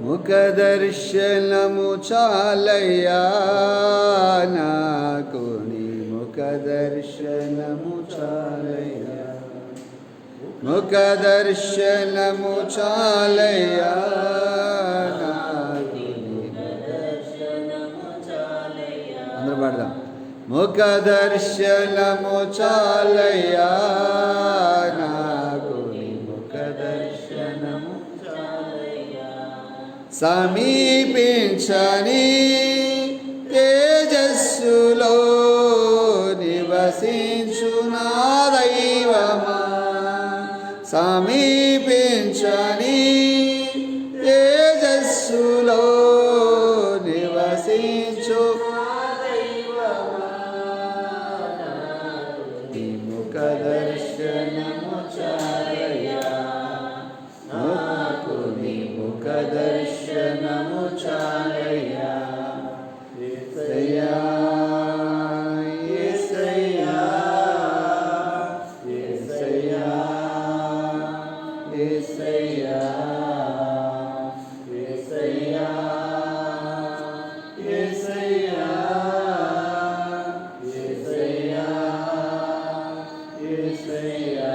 ముఖదర్శనము చాలయ్యా నాకు, నీ ముఖదర్శనము చాలయ్యా, ముఖదర్శనము చాలయ్యా నాకు, అందరూ పాడదాం. ముఖదర్శనము చాలయ్యా నాకు, నీ ముఖదర్శనము సమీపించని తేజస్సులో నివసించు నా దైవమా, సమీపించని తేజస్సులో నివసించు నీ ముఖదర్శనము చాలయ్యా నాకు, నీ ముఖదర్శనము చాలయ్యా. యేసయ్యా యేసయ్యా యేసయ్యా యేసయ్యా యేసయ్యా యేసయ్యా యేసయ్యా యేసయ్యా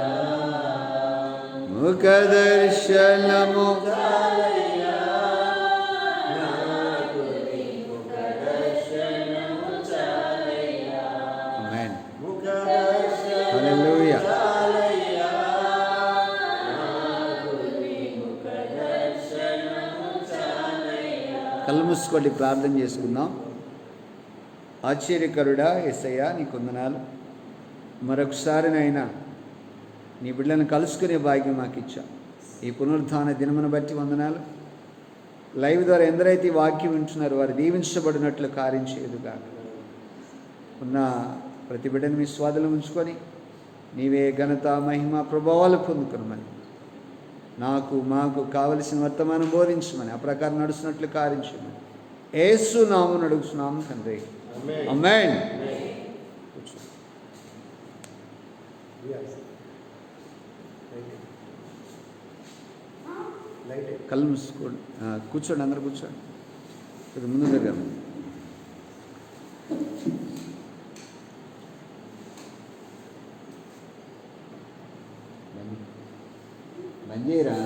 ముఖదర్శనము కళ్ళు మూసుకోండి, ప్రార్థన చేసుకుందాం. ఆశ్చర్యకరుడా యేసయ్యా నీకు వందనాలు. మరొకసారి నైనా నీ బిడ్డలను కలుసుకునే భాగ్యం మాకు ఇచ్చా. ఈ పునరుద్ధాన దినమును బట్టి వందనాలు. లైవ్ ద్వారా ఎందరైతే ఈ వాక్యం వింటున్నారో వారు దీవించబడినట్లు కార్యం చేయదుగా. ఉన్న ప్రతి బిడ్డను మీ స్వాధీనం ఉంచుకొని నీవే ఘనత మహిమ ప్రభావాలు పొందుకునమని, నాకు మాకు కావలసిన వర్తమానం బోధించమని, ఆ ప్రకారం నడుస్తున్నట్లు కార్యించమని యేసు నామమున అడుగుతున్నాము తండ్రి, ఆమేన్. కళ్ళు మూసుకోండి, కూర్చోండి, అందరు కూర్చోండి. ఇది ముందు దగ్గర బంజేరా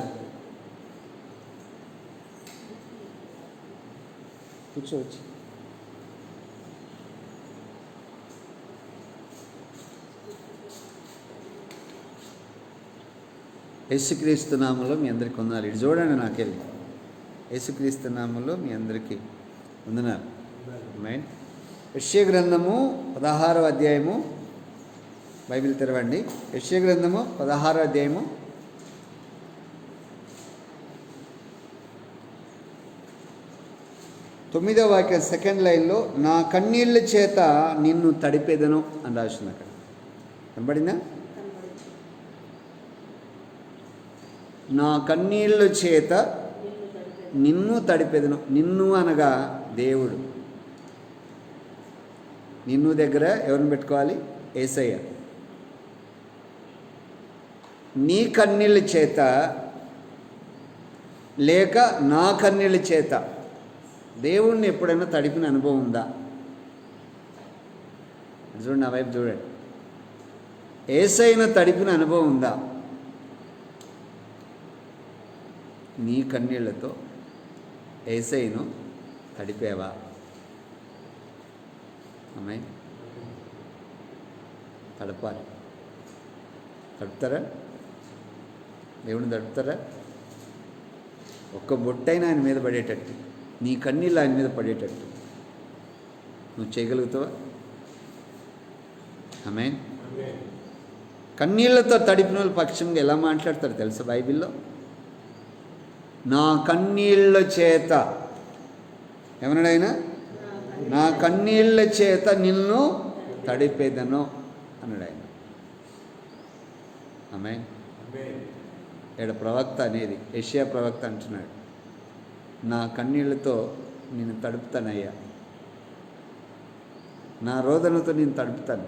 కూర్చోవచ్చు. యేసుక్రీస్తు నామములో మీ అందరికీ వందనాలు. ఇటు చూడండి, నాకెళ్ళి యేసుక్రీస్తు నామములో మీ అందరికీ వందనాలు. ఆమేన్. యెషయా గ్రంథము 16వ అధ్యాయము, బైబిల్ తెరవండి. యెషయా గ్రంథము 16వ అధ్యాయము 9వ వాక్యం సెకండ్ లైన్లో, నా కన్నీళ్ళ చేత నిన్ను తడిపేదను అని రాసింది. అక్కడ కనబడిందా? నా కన్నీళ్ళ చేత నిన్ను తడిపేదను. నిన్ను అనగా దేవుడు. నిన్ను దగ్గర ఎవరిని పెట్టుకోవాలి? యేసయ్య. నీ కన్నీళ్ళ చేత లేక నా కన్నీళ్ళ చేత దేవుణ్ణి ఎప్పుడైనా తడిపిన అనుభవం ఉందా? చూడండి, నా వైపు చూడండి. యేసయ్యను తడిపిన అనుభవం ఉందా? నీ కన్నీళ్లతో యేసయ్యను తడిపేవా? ఆమేన్. తడపాలి. తడుపుతారా? దేవుని తడుపుతారా? ఒక్క బొట్టైనా ఆయన మీద పడేటట్టు, నీ కన్నీళ్ళు ఆయన మీద పడేటట్టు నువ్వు చేయగలుగుతావా? ఆమేన్. కన్నీళ్లతో తడిపిన వాళ్ళ పక్షంగా ఎలా మాట్లాడతారు తెలుసా బైబిల్లో? నా కన్నీళ్ళ చేత, ఏమన్నాడు ఆయన? నా కన్నీళ్ళ చేత నిన్ను తడిపేదను అన్నాడు ఆయన. ఆమేన్. ఇక్కడ ప్రవక్త అనేది యెషయా ప్రవక్త అంటున్నాడు, నా కన్నీళ్లతో నేను తడుపుతానయ్యా, నా రోదనతో నేను తడుపుతాను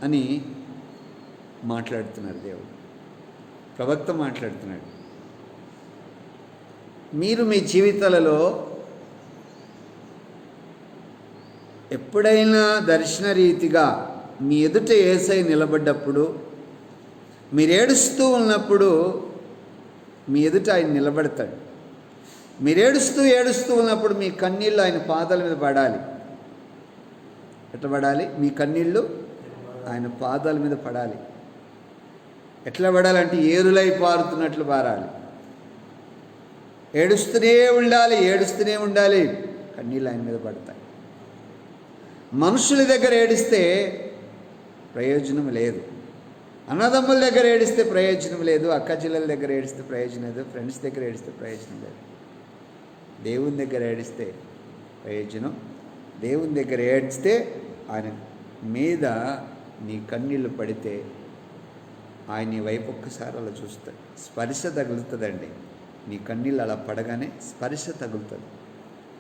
అని మాట్లాడుతున్నారు దేవుడు. ప్రవక్త మాట్లాడుతున్నాడు. మీరు మీ జీవితాలలో ఎప్పుడైనా దర్శన రీతిగా మీ ఎదుట యేసయ్య నిలబడ్డప్పుడు, మీరు ఏడుస్తూ ఉన్నప్పుడు మీ ఎదుట ఆయన నిలబడతాడు. మీరు ఏడుస్తూ ఉన్నప్పుడు మీ కన్నీళ్ళు ఆయన పాదాల మీద పడాలి. ఎట్లా పడాలి? మీ కన్నీళ్ళు ఆయన పాదాల మీద పడాలి. ఎట్లా పడాలంటే ఏరులై పారుతున్నట్లు పారాలి. ఏడుస్తూనే ఉండాలి. కన్నీళ్ళు ఆయన మీద పడతాయి. మనుషుల దగ్గర ఏడిస్తే ప్రయోజనం లేదు. అన్నదమ్ముల దగ్గర ఏడిస్తే ప్రయోజనం లేదు. అక్క చెల్లెల దగ్గర ఏడిస్తే ప్రయోజనం లేదు. ఫ్రెండ్స్ దగ్గర ఏడిస్తే ప్రయోజనం లేదు. దేవుని దగ్గర ఏడిస్తే ప్రయోజనం. దేవుని దగ్గర ఏడిస్తే ఆయన మీద నీ కన్నీళ్ళు పడితే ఆయన నీ వైపు ఒక్కసారి అలా చూస్తాడు. స్పర్శ తగులుతుందండి. నీ కన్నీళ్ళు అలా పడగానే స్పర్శ తగులుతుంది.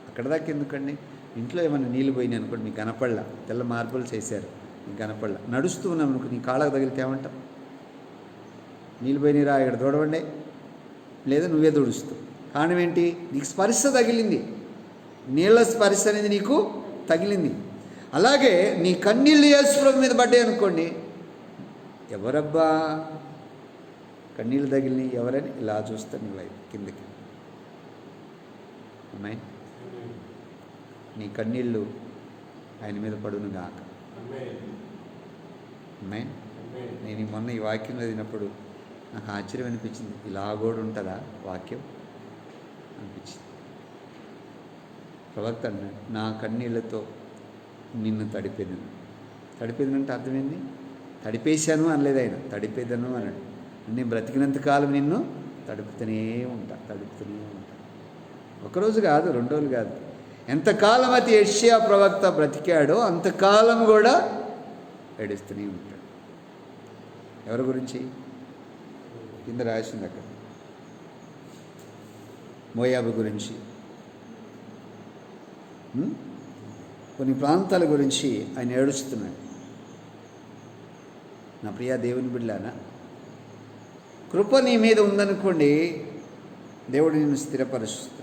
అక్కడ దాకా ఎందుకండి? ఇంట్లో ఏమైనా నీళ్ళు పోయినాయి అనుకోండి, మీకు కనపడలా, తెల్ల మార్పులు చేశారు, నీకు కనపడలా. నడుస్తూ ఉన్నాం అనుకో, నీ కాళ్ళకు తగిలితే ఏమంటాం? నీళ్ళు పోయినరా, ఇక్కడ దూడవండి, లేదా నువ్వే దుడుస్తూ. కారణం ఏంటి? నీకు స్పర్శ తగిలింది. నీళ్ళ స్పర్శ అనేది నీకు తగిలింది. అలాగే నీ కన్నీళ్ళు యేసు మీద పడ్డాయి అనుకోండి, ఎవరబ్బా కన్నీళ్ళు తగిలిని ఎవరని ఇలా చూస్తారు నీ వైపు కిందకి. అమ్మాయి, నీ కన్నీళ్ళు ఆయన మీద పడును గాక. అమ్మాయి, నేను మొన్న ఈ వాక్యం చదివినప్పుడు నాకు ఆశ్చర్యం అనిపించింది. ఇలా కూడా ఉంటుందా వాక్యం అనిపించింది. ప్రవక్త అన్నాడు, నా కన్నీళ్లతో నిన్ను తడిపేదను. తడిపేదనంటే అర్థమైంది? తడిపేశాను అనలేదు ఆయన, తడిపేదను అన్నాడు. నేను బ్రతికినంతకాలం నిన్ను తడుపుతూనే ఉంటా. ఒకరోజు కాదు, 2 రోజులు కాదు. ఎంతకాలం అయితే యెషయా ప్రవక్త బ్రతికాడో అంతకాలం కూడా ఏడుస్తూనే ఉంటాడు. ఎవరి గురించి? కింద రాసింది అక్కడ, మోయాబు గురించి, కొన్ని ప్రాంతాల గురించి ఆయన ఏడుస్తున్నాడు. నా ప్రియ దేవుని బిడ్డలారా, కృప నీ మీద ఉందనుకోండి, దేవుడు నిన్ను స్థిరపరుస్తాడు.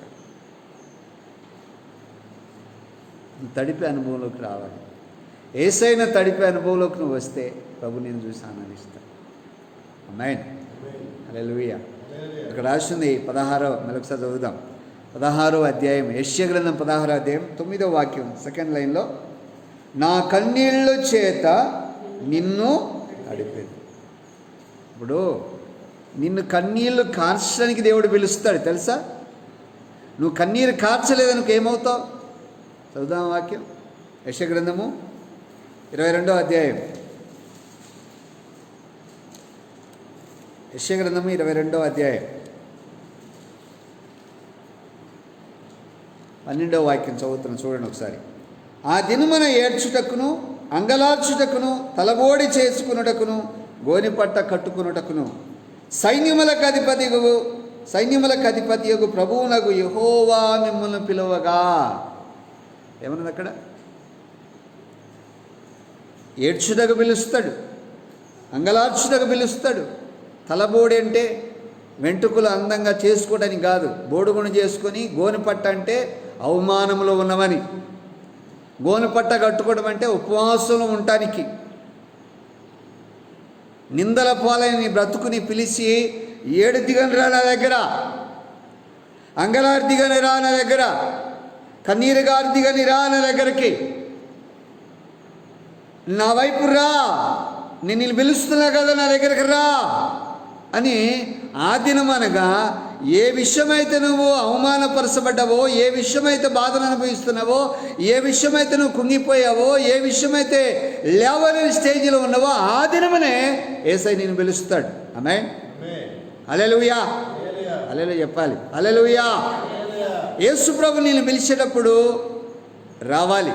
తడిపే అనుభవంలోకి రావాలి. యేసయ్యను తడిపే అనుభవంలోకి నువ్వు వస్తే ప్రభు నేను చూసి ఆనందిస్తాను. ఆమేన్, హల్లెలూయా. ఇక్కడ రాసింది 16వ, మరొకసారి చదువుదాం. 16వ అధ్యాయం, యెషయా గ్రంథం 16వ అధ్యాయం 9వ వాక్యం, సెకండ్ లైన్లో, నా కన్నీళ్ళు చేత నిన్ను తడిపేది. ఇప్పుడు నిన్ను కన్నీళ్ళు కార్చడానికి దేవుడు పిలుస్తాడు తెలుసా? నువ్వు కన్నీరు కార్చలేదనుకో ఏమవుతావు? చదువుదాం వాక్యం, యెషయా గ్రంథము 22వ అధ్యాయం, యెషయా గ్రంథము 22వ అధ్యాయం 12వ వాక్యం చదువుతున్నాను, చూడండి ఒకసారి. ఆ దినమున ఏడ్చుటకును, అంగలార్చుటకును, తలబోడి చేసుకునుటకును, గోనిపట్ట కట్టుకునుటకును, సైన్యములకు అధిపతియగు ప్రభువునగు యెహోవా మిమ్మల్ని పిలువగా. ఏమన్నది అక్కడ? ఏడ్చుటకు పిలుస్తాడు, అంగలార్చుటకు పిలుస్తాడు. తలబోడి అంటే వెంట్రుకలు అందంగా చేసుకోవడానికి కాదు, బోడుగును చేసుకొని, గోనిపట్ట అంటే అవమానంలో ఉన్నవని, గోనిపట్ట కట్టుకోవడం అంటే ఉపవాసంలో ఉండటానికి. నిందల పాలైన నీ బ్రతుకుని పిలిచి, ఏడు దిగని రా నా దగ్గర, అంగలార్దిగని రా నా దగ్గర, కన్నీరు గార్దిగని రా నా దగ్గరికి, నా వైపు రా, నేను పిలుస్తున్నా కదా నా దగ్గరికి రా అని. ఆ దినమనగా ఏ విషయమైతే నువ్వు అవమానపరచబడ్డావో, ఏ విషయమైతే బాధను అనుభవిస్తున్నావో, ఏ విషయమైతే నువ్వు కుంగిపోయావో, ఏ విషయమైతే లేవలేని స్టేజ్లో ఉన్నావో, ఆ దినమనే యేసయ్య నిన్ను పిలుస్తాడు. ఆమేన్, హల్లెలూయా, హల్లెలూయా చెప్పాలి, హల్లెలూయా. యేసు ప్రభు నిన్ను పిలిచేటప్పుడు రావాలి.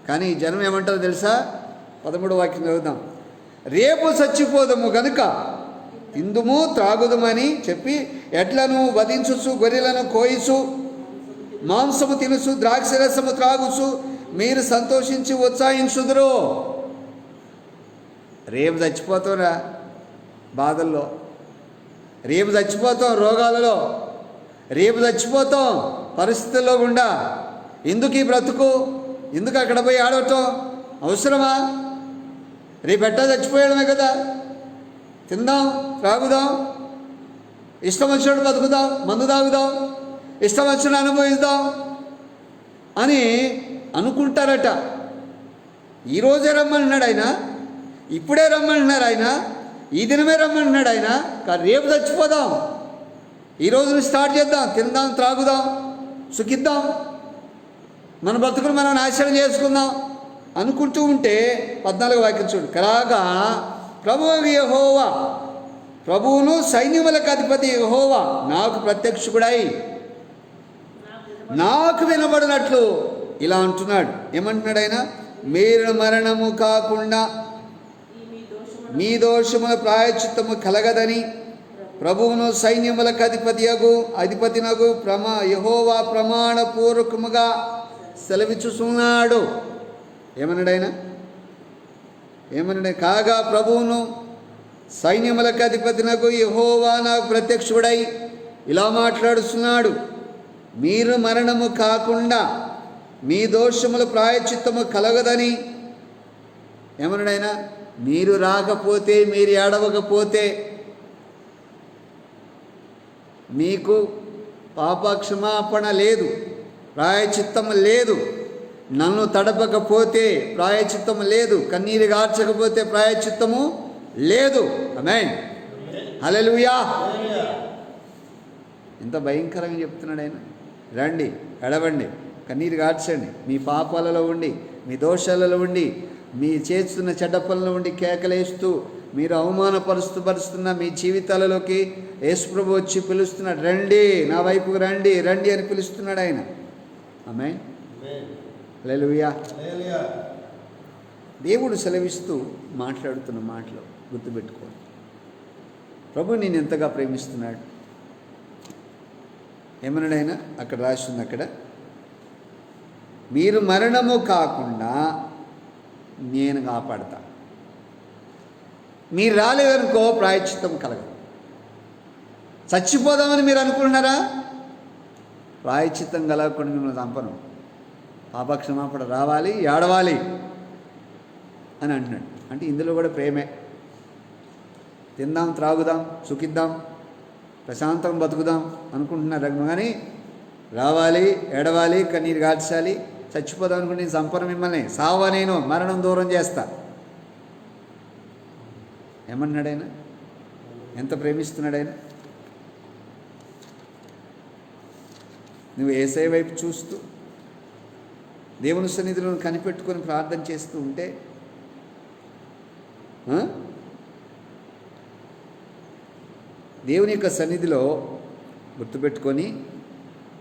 కానీ ఈ జనం ఏమంటారో తెలుసా? 13వ వాక్యం చదువుదాం. రేపు చచ్చిపోదము గనుక తిందుము త్రాగుదమని చెప్పి ఎడ్లను వధించుచు, గొర్రెలను కోయిచు, మాంసము తినుచు, ద్రాక్షరసము త్రాగుచు మీరు సంతోషించి ఉత్సాహించుదురు. రేపు చచ్చిపోతావురా బాధల్లో, రేపు చచ్చిపోతాం రోగాలలో, రేపు చచ్చిపోతాం పరిస్థితుల్లో గుండా. ఎందుకు ఈ బ్రతుకు? ఎందుకు అక్కడ పోయి ఆడటం అవసరమా? రేపు ఎట్టా చచ్చిపోయడమే కదా. తిందాం, త్రాగుదాం, ఇష్టం వచ్చినట్టు బతుకుదాం, మందు తాగుదాం, ఇష్టం వచ్చిన అనుభవిద్దాం అని అనుకుంటారట. ఈరోజే రమ్మన్నాడు ఆయన, ఇప్పుడే రమ్మన్నాడు ఆయన, ఈ దినమే రమ్మన్నాడు ఆయన. కానీ రేపు చచ్చిపోదాం, ఈ రోజుని స్టార్ట్ చేద్దాం, తిందాం, త్రాగుదాం, సుఖిద్దాం, మన బతుకులు మనం నాశనం చేసుకుందాం అనుకుంటూ ఉంటే 14వ వాక్యం చూడు. కాగా ప్రభువు యెహోవా, ప్రభువును సైన్యములకు అధిపతి యెహోవా నాకు ప్రత్యక్షుడై నాకు వినబడినట్లు ఇలా అంటున్నాడు. ఏమంటున్నాడు ఆయన? మీరు మరణము కాకుండా మీ దోషముల ప్రాయశ్చిత్తము కలగదని ప్రభువును సైన్యములకు అధిపతినగు యెహోవా ప్రమాణపూర్వకముగా సెలవిచ్చుచున్నాడు. ఏమన్నాడు ఆయన? కాగా ప్రభువును సైన్యములకు అధిపతినగు యెహోవా నాకు ప్రత్యక్షుడై ఇలా మాట్లాడుతున్నాడు. మీరు మరణము కాకుండా మీ దోషముల ప్రాయశ్చిత్తము కలగదని. ఏమన్నాడు ఆయన? మీరు రాకపోతే, మీరు ఏడవకపోతే మీకు పాపక్షమాపణ లేదు, ప్రాయశ్చిత్తము లేదు. నన్ను తడపకపోతే ప్రాయశ్చిత్తము లేదు, కన్నీరు గార్చకపోతే ప్రాయశ్చిత్తము లేదు. ఆమేన్, హల్లెలూయా. ఎంత భయంకరంగా చెప్తున్నాడు ఆయన. రండి, ఎడవండి, కన్నీరు గార్చండి, మీ పాపాలలో ఉండి, మీ దోషాలలో ఉండి, మీ చేస్తున్న చెడ్డ పనుల ఉండి కేకలేస్తూ మీరు అవమానపరుస్తున్న మీ జీవితాలలోకి యేసుప్రభు వచ్చి పిలుస్తున్నాడు. రండి, నా వైపుకు రండి, రండి అని పిలుస్తున్నాడు ఆయన. ఆమేన్, హల్లెలూయా. దేవుడు సెలవిస్తూ మాట్లాడుతున్న మాటలు గుర్తుపెట్టుకోండి. ప్రభు నేను ఎంతగా ప్రేమిస్తున్నాడు. ఏమన్నాడు ఆయన? అక్కడ రాసింది, అక్కడ మీరు మరణము కాకుండా నేను కాపాడతా. మీరు రాలేదనుకో ప్రాయశ్చిత్తం కలగదు. చచ్చిపోదామని మీరు అనుకుంటున్నారా? ప్రాయశ్చిత్తం కలగకుండా మిమ్మల్ని చంపను. పాపక్షమాపణ రావాలి, ఏడవాలి అని అంటున్నాడు. అంటే ఇందులో కూడా ప్రేమే. తిందాం, త్రాగుదాం, సుఖిద్దాం, ప్రశాంతం బతుకుదాం అనుకుంటున్నారు కానీ రావాలి, ఏడవాలి, కన్నీరు గార్చాలి. చచ్చిపోదాం అనుకుంటే నేను చంపను మిమ్మల్ని, సావా, నేను మరణం దూరం చేస్తా. ఏమన్నాడు ఆయన? ఎంత ప్రేమిస్తున్నాడు ఆయన. నువ్వు యేసయ్య వైపు చూస్తూ దేవుని సన్నిధిలో కనిపెట్టుకొని ప్రార్థన చేస్తూ ఉంటే దేవుని యొక్క సన్నిధిలో గుర్తుపెట్టుకొని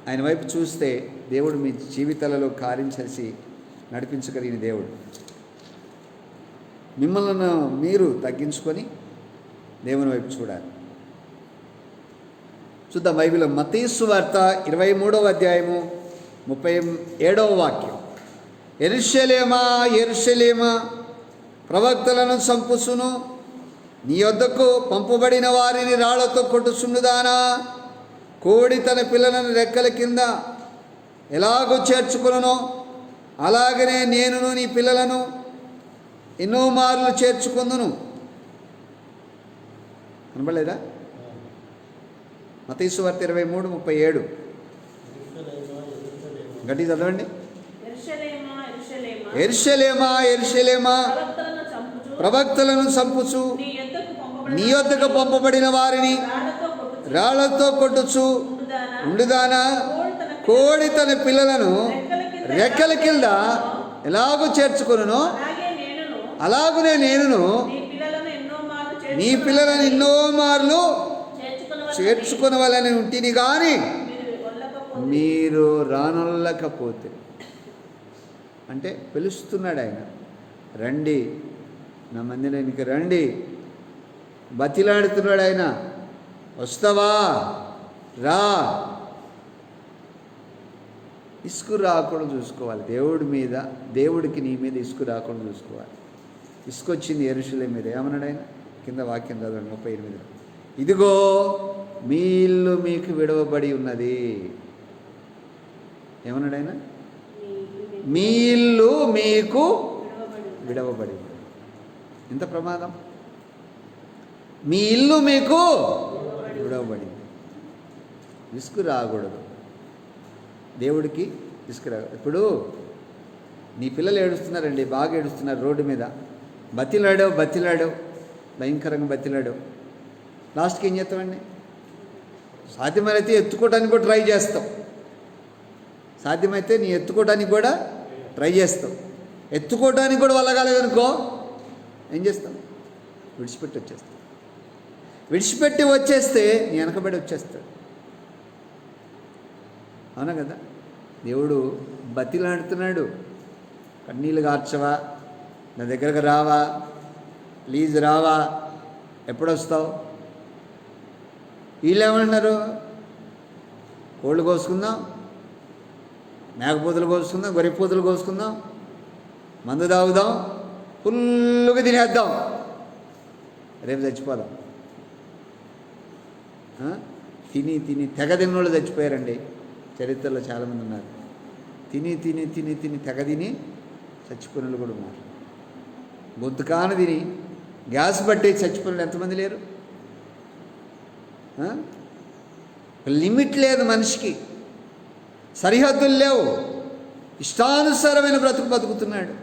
ఆయన వైపు చూస్తే దేవుడు మీ జీవితాలలో కార్యం చేసి నడిపించగలిగిన దేవుడు. మిమ్మల్ని మీరు తగ్గించుకొని దేవుని వైపు చూడాలి. చూద్దాం బైబిల్లో మత్తయి సువార్త 23వ అధ్యాయము 37వ వాక్యం. యెరూషలేమా, యెరూషలేమా, ప్రవక్తలను చంపుసును, నీ యొద్దకు పంపబడిన వారిని రాళ్లతో కొట్టుచుండుదానా, కోడి తన పిల్లలను రెక్కల కింద ఎలాగో చేర్చుకొనునో అలాగనే నేనును నీ పిల్లలను ఎన్నో మార్లు చేర్చుకొందును. కనబడలేదా? మత్తయి సువార్త 23:37 గట్టి చదవండి. యెరూషలేమా, యెరూషలేమా, ప్రవక్తలను చంపుచు నీ యొద్దకు పంపబడిన వారిని రాళ్లతో కొట్టుచు ఉండుదానా, కోడి తన పిల్లలను రెక్కల కింద ఎలాగూ చేర్చుకొనునో అలాగునే నేనును నీ పిల్లలను ఎన్నో మార్లు చేర్చుకొనవలని ఉంటిని కానీ మీరు రానొల్లకపోతే. అంటే పిలుస్తున్నాడు ఆయన, రండి నా మందిరానికి రండి, బతిలాడుతున్నాడు ఆయన. వస్తావా, రా. ఇసుకు రాకుండా చూసుకోవాలి దేవుడి మీద, దేవుడికి నీ మీద ఇసుకు రాకుండా చూసుకోవాలి. ఇసుకొచ్చింది యెరూషలేము మీద. ఏమన్నాడు ఆయన? కింద వాక్యం చదవండి 38. ఇదిగో మీ ఇల్లు మీకు విడవబడి ఉన్నది. ఏమన్నాడు ఆయన? మీ ఇల్లు మీకు విడవబడి ఉన్నది. ఎంత ప్రమాదం! మీ ఇల్లు మీకు విడవబడింది. విసుగు రాకూడదు దేవుడికి, విసుగు రాకూడదు. ఇప్పుడు నీ పిల్లలు ఏడుస్తున్నారండి, బాగా ఏడుస్తున్నారు రోడ్డు మీద. బతిలాడావు భయంకరంగా బతిలాడావు. లాస్ట్కి ఏం చేస్తామండి? సాధ్యమైతే ఎత్తుకోవడానికి కూడా ట్రై చేస్తాం. సాధ్యమైతే నీ ఎత్తుకోవడానికి కూడా ట్రై చేస్తాం. ఎత్తుకోవడానికి కూడా వల్ల కాలేదనుకో ఏం చేస్తాం? విడిచిపెట్టి వచ్చేస్తే నీ వెనకబడి వచ్చేస్తాడు. అవునా కదా? దేవుడు బతిలాడుతున్నాడు. కన్నీళ్ళు కార్చవా, నా దగ్గరకు రావా, ప్లీజ్ రావా, ఎప్పుడొస్తావు? వీళ్ళు ఏమంటున్నారు? కోళ్ళు కోసుకుందాం, మేకపోతులు కోసుకుందాం, గొర్రెపోతులు కోసుకుందాం, మందు తాగుదాం, ఫుల్లుగా తినేద్దాం, రేపు చచ్చిపోదాం. తిని తెగ తిన్నోళ్ళు చచ్చిపోయారండి. చరిత్రలో చాలామంది ఉన్నారు. తిని తెగ తిని చచ్చిపోయిన వాళ్ళు కూడా ఉన్నారు. గొంతుకాన తిని గ్యాస్ పట్టి చచ్చిపోయిన ఎంతమంది లేరు? లిమిట్ లేదు మనిషికి, సరిహద్దులు లేవు. ఇష్టానుసారమైన బతుకుతున్నాడు,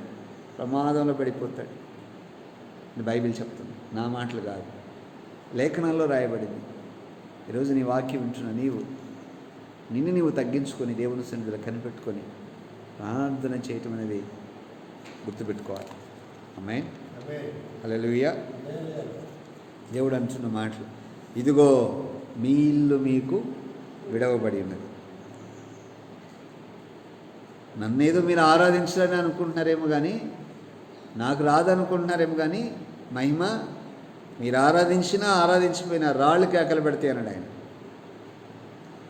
ప్రమాదంలో పడిపోతాడు. బైబిల్ చెప్తుంది, నా మాటలు కాదు, లేఖనాల్లో రాయబడింది. ఈరోజు నీ వాక్యం వింటున్న నిన్ను నీవు తగ్గించుకొని దేవుని సన్నిధిలో కనిపెట్టుకొని ప్రార్థన చేయటం అనేది గుర్తుపెట్టుకోవాలి. ఆమేన్, హల్లెలూయా. దేవుడు అంటున్న మాటలు, ఇదిగో మీ ఇల్లు మీకు విడవబడి ఉన్నది. నన్నేదో మీరు ఆరాధించాలని అనుకుంటున్నారేమో కానీ, నాకు రాదనుకుంటున్నారేమో కానీ, మహిమ మీరు ఆరాధించినా ఆరాధించిపోయినా రాళ్ళు కేకలు పెడితే అన్నాడు ఆయన.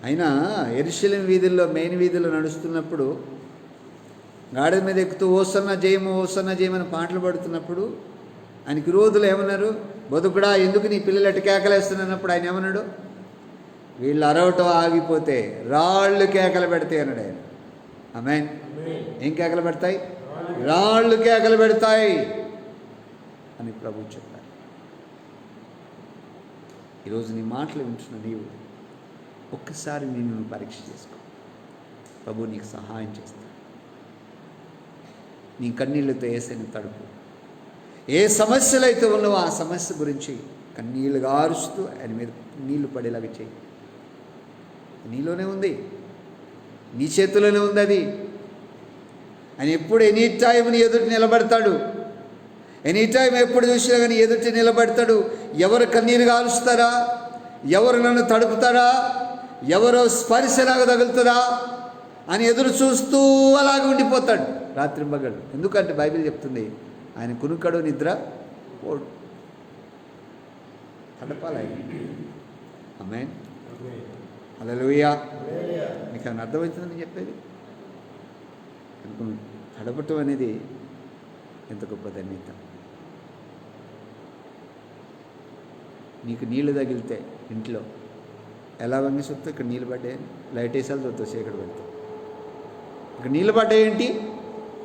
అయినా యెరూషలేము వీధుల్లో, మెయిన్ వీధుల్లో నడుస్తున్నప్పుడు, గాడిద మీద ఎక్కుతూ ఓసన్న జయమని పాటలు పాడుతున్నప్పుడు ఆయనకి విరోధులు ఏమన్నారు? బతుకుడా, ఎందుకు నీ పిల్లలు ఎట్టు కేకలేస్తున్నప్పుడు ఆయన ఏమన్నాడు? వీళ్ళు అరవటం ఆగిపోతే రాళ్ళు కేకలు పెడతాయి అన్నాడు ఆయన. ఆమేన్. ఏం కేకలు పెడతాయి? రాళ్ళు కేకలు పెడతాయి అని ప్రభువు చెప్పారు. ఈరోజు నీ మాటలు వింటున్న నీవు ఒక్కసారి నిన్ను పరీక్ష చేసుకో. ప్రభు నీకు సహాయం చేస్తాడు. నీ కన్నీళ్ళతో యేసయ్యను తడుపు. ఏ సమస్యలు అయితే ఉన్నావో ఆ సమస్య గురించి కన్నీళ్ళు గారుస్తూ ఆయన మీద నీళ్లు పడేలాగా చేయి. నీలోనే ఉంది, నీ చేతిలోనే ఉంది అది. ఆయన ఎప్పుడు ఎనీ టైం నీ ఎదుటి నిలబడతాడు. ఎనీ టైం ఎప్పుడు చూసినా కానీ ఎదుటి నిలబడతాడు. ఎవరు కన్నీరు గారుస్తారా, ఎవరు నన్ను తడుపుతారా, ఎవరో స్పర్శలాగా తగులుతుందా అని ఎదురు చూస్తూ అలాగే ఉండిపోతాడు రాత్రింబగళ్ళు. ఎందుకంటే బైబిల్ చెప్తుంది, ఆయన కునుకడు, నిద్ర పోడు, తడపాలి ఆయన. ఆమేన్, హల్లెలూయా. మీకు ఏమైనా అర్థమవుతుందని చెప్పేది? తడపటం అనేది ఎంత గొప్ప ధన్యత. నీకు నీళ్లు తగిలితే ఇంట్లో ఎలా వంగి చూస్తే ఇక్కడ నీళ్ళు పడ్డాయి, లైట్ వేసాలు చూస్తావు, చీకటి పెడతావు, ఇక్కడ నీళ్ళు పడ్డాయేంటి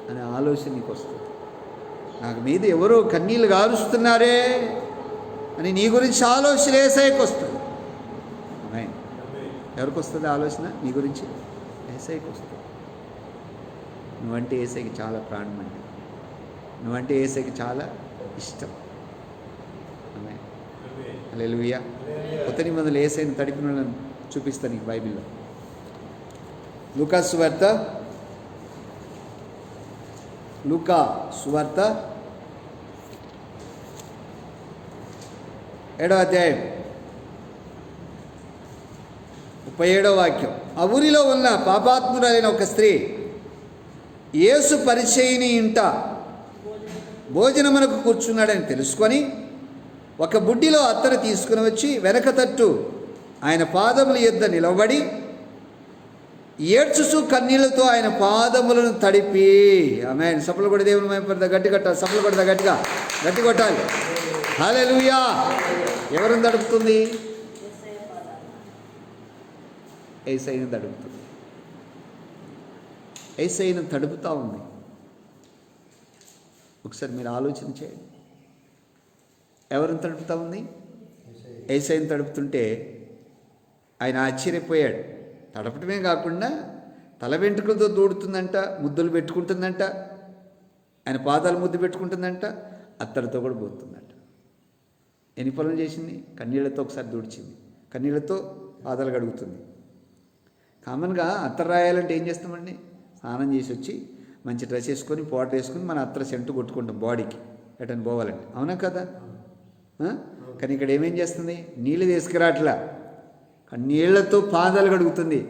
అనే ఆలోచన నీకు వస్తుంది. నాకు మీద ఎవరో కన్నీళ్ళు గారుస్తున్నారే అని నీ గురించి ఆలోచన యేసయ్యకు వస్తుంది. ఆమేన్. ఎవరికి వస్తుంది ఆలోచన? నీ గురించి యేసయ్యకు వస్తుంది. నువ్వంటే యేసయ్యకి చాలా ప్రాణం అండి, నువ్వంటే యేసయ్యకి చాలా ఇష్టం. ఆమేన్, హల్లెలూయా. కొత్త నిబంధనలు యేసయ్యను తడిపిన వాళ్ళని చూపిస్తాను నీకు బైబిల్లో. లూకా సువార్త 7వ అధ్యాయం 37వ వాక్యం. ఆ ఊరిలో ఉన్న పాపాత్మురాలైన ఒక స్త్రీ యేసు పరిచయని ఇంట భోజనమునకు కూర్చున్నాడని తెలుసుకొని ఒక బుడ్డిలో అత్తరు తీసుకుని వచ్చి వెనక తట్టు ఆయన పాదముల యొద్ద నిలబడి ఏడ్చుచు కన్నీళ్లతో ఆయన పాదములను తడిపి. ఆమేన్. సపలు కొడి దేవుని మైపడదా, గట్టి కొట్టాలి, సపలు కొడదా, గట్టి కొట్టాలి. హల్లెలూయా. ఎవరిని తడుపుతుంది? యేసయ్యను తడుపుతుంది. యేసయ్యను తడుపుతూ ఉంది. ఒకసారి మీరు ఆలోచన చేయండి. ఎవరిని తడుపుతూ ఉంది? యేసయ్యను తడుపుతుంటే ఆయన ఆశ్చర్యపోయాడు. తడపటమే కాకుండా తల వెంట్రుకలతో దూడుతుందంట, ముద్దులు పెట్టుకుంటుందంట, ఆయన పాదాలు ముద్దు పెట్టుకుంటుందంట, అత్తడితో కూడా పోతుందంట. ఎన్ని పనులు చేసింది? కన్నీళ్లతో ఒకసారి దూడిచింది, కన్నీళ్లతో పాదాలు కడుగుతుంది. కామన్గా అత్తరు రాయాలంటే ఏం చేస్తామండి? స్నానం చేసి వచ్చి మంచి డ్రెస్ వేసుకొని పౌడర్ వేసుకొని మన అత్తర సెంటు కొట్టుకుంటాం బాడీకి ఎటని పోవాలంటే, అవునా కదా? కానీ ఇక్కడ ఏమేం చేస్తుంది? నీళ్ళు తీసుకురాట్లా, కన్నీళ్లతో పాదాలు కడుగుతుంది.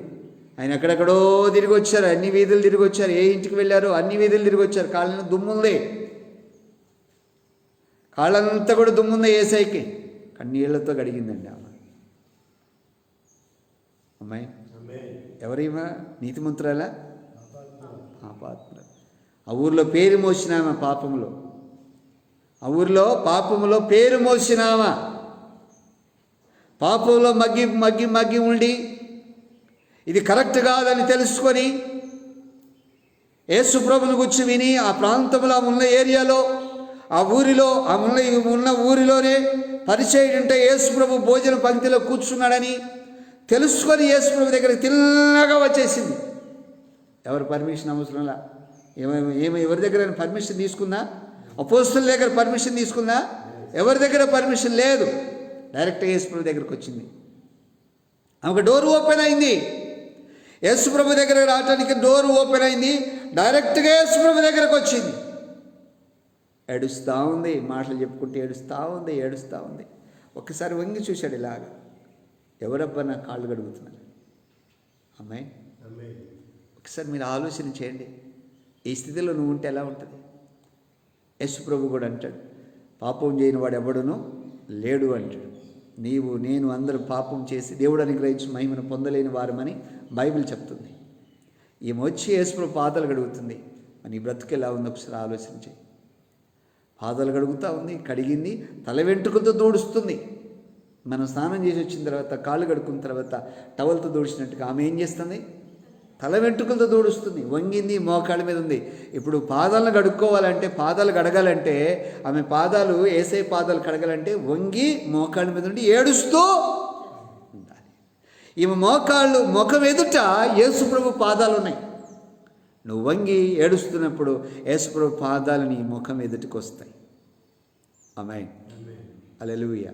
ఆయన ఎక్కడెక్కడో తిరిగి వచ్చారు, అన్ని వీధులు తిరిగి వచ్చారు, ఏ ఇంటికి వెళ్ళారో అన్ని వీధులు తిరిగి వచ్చారు. కాళ్ళని దుమ్ముంది, కాళ్ళంతా కూడా దుమ్ముంది. యేసయ్యకి కన్నీళ్లతో కడిగిందండి ఆమె. అమ్మాయి ఎవరేమా? నీతిమంతురాలా? పాపాత్మ. ఆ ఊర్లో పేరు మోసినామా పాపంలో, ఆ ఊర్లో పాపంలో పేరు మోసినామా, పాపంలో మగ్గి మగ్గి మగ్గి ఉండి ఇది కరెక్ట్ కాదని తెలుసుకొని యేసు ప్రభుని గురించి విని ఆ ప్రాంతంలో ఉన్న ఏరియాలో ఆ ఊరిలో ఉన్న ఊరిలోనే పరిచయం ఉంటే యేసు ప్రభు భోజన పంక్తిలో కూర్చున్నాడని తెలుసుకొని యేసు ప్రభు దగ్గరికి తిన్నగా వచ్చేసింది. ఎవరి పర్మిషన్ అవసరంలా. ఎవరి దగ్గర పర్మిషన్ తీసుకుందా? అపోస్తలుల దగ్గర పర్మిషన్ తీసుకుందా? ఎవరి దగ్గర పర్మిషన్ లేదు. డైరెక్ట్గా యేసు ప్రభు దగ్గరికి వచ్చింది. ఆమెకు డోర్ ఓపెన్ అయింది. యేసు ప్రభు దగ్గర రావడానికి డోర్ ఓపెన్ అయింది. డైరెక్ట్గా యేసు ప్రభు దగ్గరకు వచ్చింది. ఏడుస్తూ ఉంది, మాటలు చెప్పుకుంటూ ఏడుస్తూ ఉంది. ఒక్కసారి వంగి చూశాడు ఇలాగా, ఎవరబ్బా నా కాళ్ళు గడుగుతున్నారు? అమ్మాయి, ఒకసారి మీరు ఆలోచన చేయండి. ఈ స్థితిలో నువ్వు ఉంటే ఎలా ఉంటుంది? యేసు ప్రభు కూడా అంటాడు, పాపం చేయని వాడు ఎవడునో లేడు అంటాడు. నీవు నేను అందరూ పాపం చేసి దేవుడు అనుగ్రహించి మహిమను పొందలేని వారమని బైబిల్ చెప్తుంది. ఈమె వచ్చి యేసు ప్రభు పాదాలు గడుగుతుంది. నీ బ్రతుకు ఎలా ఉంది ఒకసారి ఆలోచన చేయి. పాదాలు కడుగుతూ ఉంది, కడిగింది, తల వెంట్రుకలతో దూడుస్తుంది. మనం స్నానం చేసి వచ్చిన తర్వాత కాళ్ళు కడుక్కున్న తర్వాత టవల్తో దూడిచినట్టుగా ఆమె ఏం చేస్తుంది? తల వెంట్రుకలతో దూడుస్తుంది. వంగింది, మోకాళ్ళ మీద ఉంది. ఇప్పుడు పాదాలను కడుక్కోవాలంటే, పాదాలు కడగాలంటే, ఆమె పాదాలు యేసయ్య పాదాలు కడగాలంటే వంగి మోకాళ్ళ మీద ఉండి ఏడుస్తూ ఉండాలి. ఈమె ముఖం ఎదుట యేసు ప్రభు పాదాలు ఉన్నాయి. నువ్వు వంగి ఏడుస్తున్నప్పుడు యేసు ప్రభు పాదాలు నీ ముఖం ఎదుటికి వస్తాయి. ఆమేన్, హల్లెలూయా.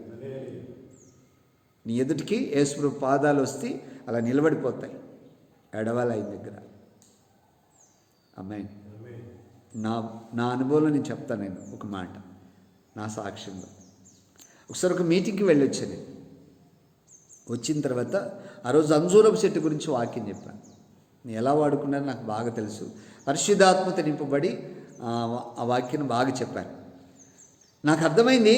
నీ ఎదుటికి యేసు ప్రభు పాదాలు వస్తే అలా నిలబడిపోతాయి. ఎడవాలి ఆయన దగ్గర. ఆమేన్. నా అనుభవంలో నేను చెప్తాను. నేను ఒక మాట నా సాక్ష్యంలో ఒకసారి ఒక మీటింగ్కి వెళ్ళొచ్చాను. నేను వచ్చిన తర్వాత ఆ రోజు అంజూరపు చెట్టు గురించి వాక్యం చెప్పాను. నేను ఎలా వాడుకున్నానో నాకు బాగా తెలుసు. పరిశుద్ధాత్మతో నింపబడి ఆ వాక్యాన్ని బాగా చెప్పాను. నాకు అర్థమైంది,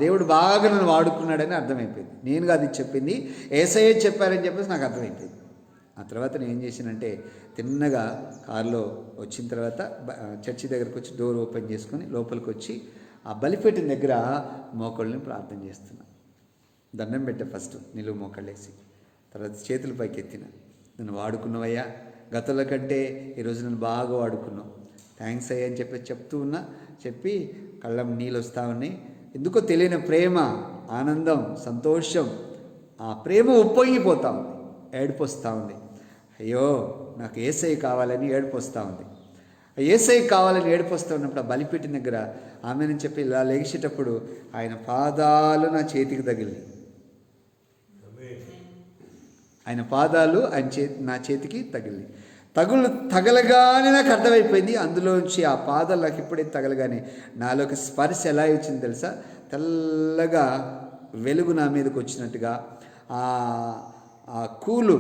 దేవుడు బాగా నన్ను వాడుకున్నాడని అర్థమైపోయింది. నేనుగా అది చెప్పింది యేసయ్య చెప్పారని చెప్పేసి నాకు అర్థమైపోయింది. ఆ తర్వాత నేను ఏం చేశానంటే, తిన్నగా కారులో వచ్చిన తర్వాత చర్చి దగ్గరకు వచ్చి డోర్ ఓపెన్ చేసుకొని లోపలికి వచ్చి ఆ బలిపీఠం దగ్గర మోకాళ్ళని ప్రార్థన చేస్తున్నా. దండం పెట్టా ఫస్ట్, నిలువు మోకాళ్ళేసి. తర్వాత చేతుల పైకి ఎత్తిన, నన్ను వాడుకున్నావయ్యా, గతంలో కంటే ఈరోజు నన్ను బాగా వాడుకున్నావు, థ్యాంక్స్ అయ్యా అని చెప్తూ ఉన్నా. చెప్పి కళ్ళం నీళ్ళు వస్తూ ఉన్నాయి. ఎందుకో తెలియని ప్రేమ, ఆనందం, సంతోషం, ఆ ప్రేమ ఉప్పొంగిపోతూ ఉంది. ఏడుపు వస్తూ ఉంది. అయ్యో నాకు యేసయ్య కావాలని ఏడుపు వస్తూ ఉంది. యేసయ్య కావాలని ఏడుపు వస్తూ ఉన్నప్పుడు ఆ బలిపీఠం దగ్గర ఆమెను చెప్పి ఇలా లేచేటప్పుడు ఆయన పాదాలు నా చేతికి తగిలినాయి. ఆయన పాదాలు నా చేతికి తగలగానే నాకు అర్థమైపోయింది. అందులోంచి ఆ పాదాలు నాకు ఎప్పుడైతే తగలగానే నాలోకి స్పర్శ ఎలా వచ్చింది తెలుసా? తెల్లగా వెలుగు నా మీదకి వచ్చినట్టుగా. ఆ కూలు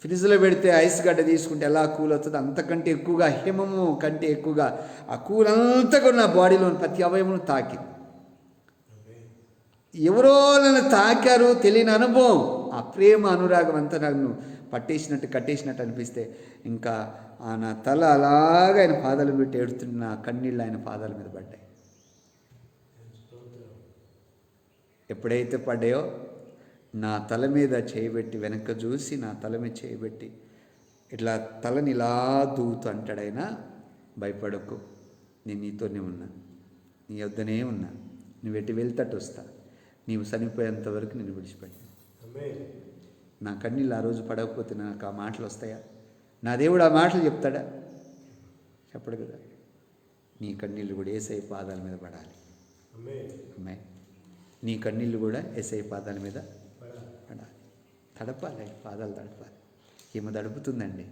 ఫ్రిడ్జ్లో పెడితే ఐస్ గడ్డ తీసుకుంటే ఎలా కూల్ అవుతుందో అంతకంటే ఎక్కువగా, హిమము కంటే ఎక్కువగా ఆ కూల్ అంతా కూడా నా బాడీలోని ప్రతి అవయమును తాకింది. ఎవరో నన్ను తాకారు, తెలియని అనుభవం. ఆ ప్రేమ అనురాగం అంతా నన్ను కట్టేసినట్టు అనిపిస్తే ఇంకా నా తల అలాగా ఆయన పాదాలు పెట్టి ఏడుతుంటే నా కన్నీళ్ళు ఆయన పాదాల మీద పడ్డాయి. ఎప్పుడైతే పడ్డాయో నా తల మీద చేయబెట్టి, వెనక చూసి నా తల మీద చేయబెట్టి ఇట్లా తలని ఇలా దూతూ అంటాడైనా, భయపడకు, నేను నీతోనే ఉన్నా, నీ వద్దనే ఉన్నా, నువ్వు ఎటు వెళ్తట్టు వస్తా, నీవు చనిపోయేంత వరకు నేను విడిచిపెట్టాను. నా కన్నీళ్ళు ఆ రోజు పడకపోతే నాకు ఆ మాటలు వస్తాయా? నా దేవుడు ఆ మాటలు చెప్తాడా? చెప్పడు కదా. నీ కన్నీళ్ళు కూడా యేసయ్య పాదాల మీద పడాలి. అమ్మాయి, నీ కన్నీళ్ళు కూడా యేసయ్య పాదాల మీద పడాలి, తడపాలి, పాదాలు తడపాలి. ఈమె తడుపుతుందండి.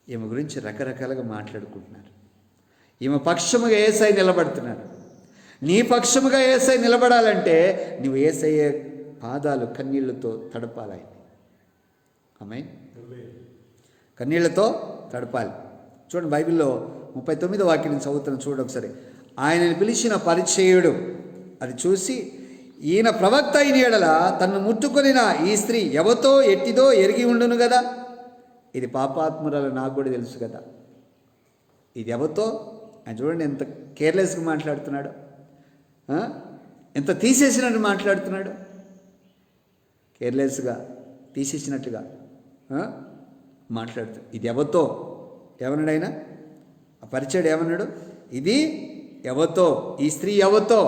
ఈమె గురించి రకరకాలుగా మాట్లాడుకుంటున్నారు. ఈమె పక్షముగా యేసయ్య నిలబడుతున్నారు. నీ పక్షముగా యేసయ్య నిలబడాలంటే నువ్వు యేసయ్య పాదాలు కన్నీళ్లతో తడపాలి. అమ్మాయి, కన్నీళ్లతో తడపాలి. చూడండి, బైబిల్లో 39వ వాక్యం చదువుతాను, చూడండి ఒకసారి. ఆయనను పిలిచిన పరిచయుడు అది చూసి, ఈయన ప్రవక్త అయిన యెడల తన్ను ముట్టుకొనిన ఈ స్త్రీ ఎవతో ఎట్టిదో ఎరిగి ఉండును కదా. ఇది పాపాత్మురాలు, నాకు కూడా తెలుసు కదా. ఇది ఎవతో, ఆయన చూడండి ఎంత కేర్లెస్గా మాట్లాడుతున్నాడు, ఎంత తీసేసినట్టు మాట్లాడుతున్నాడు. కేర్లెస్గా తీసేసినట్టుగా మాట్లాడుతాడు. ఇది ఎవతో, ఏమన్నాడు ఆయన? ఆ పరిచయుడు ఏమన్నాడు? ఇది ఎవతో, ఈ స్త్రీ ఎవతో,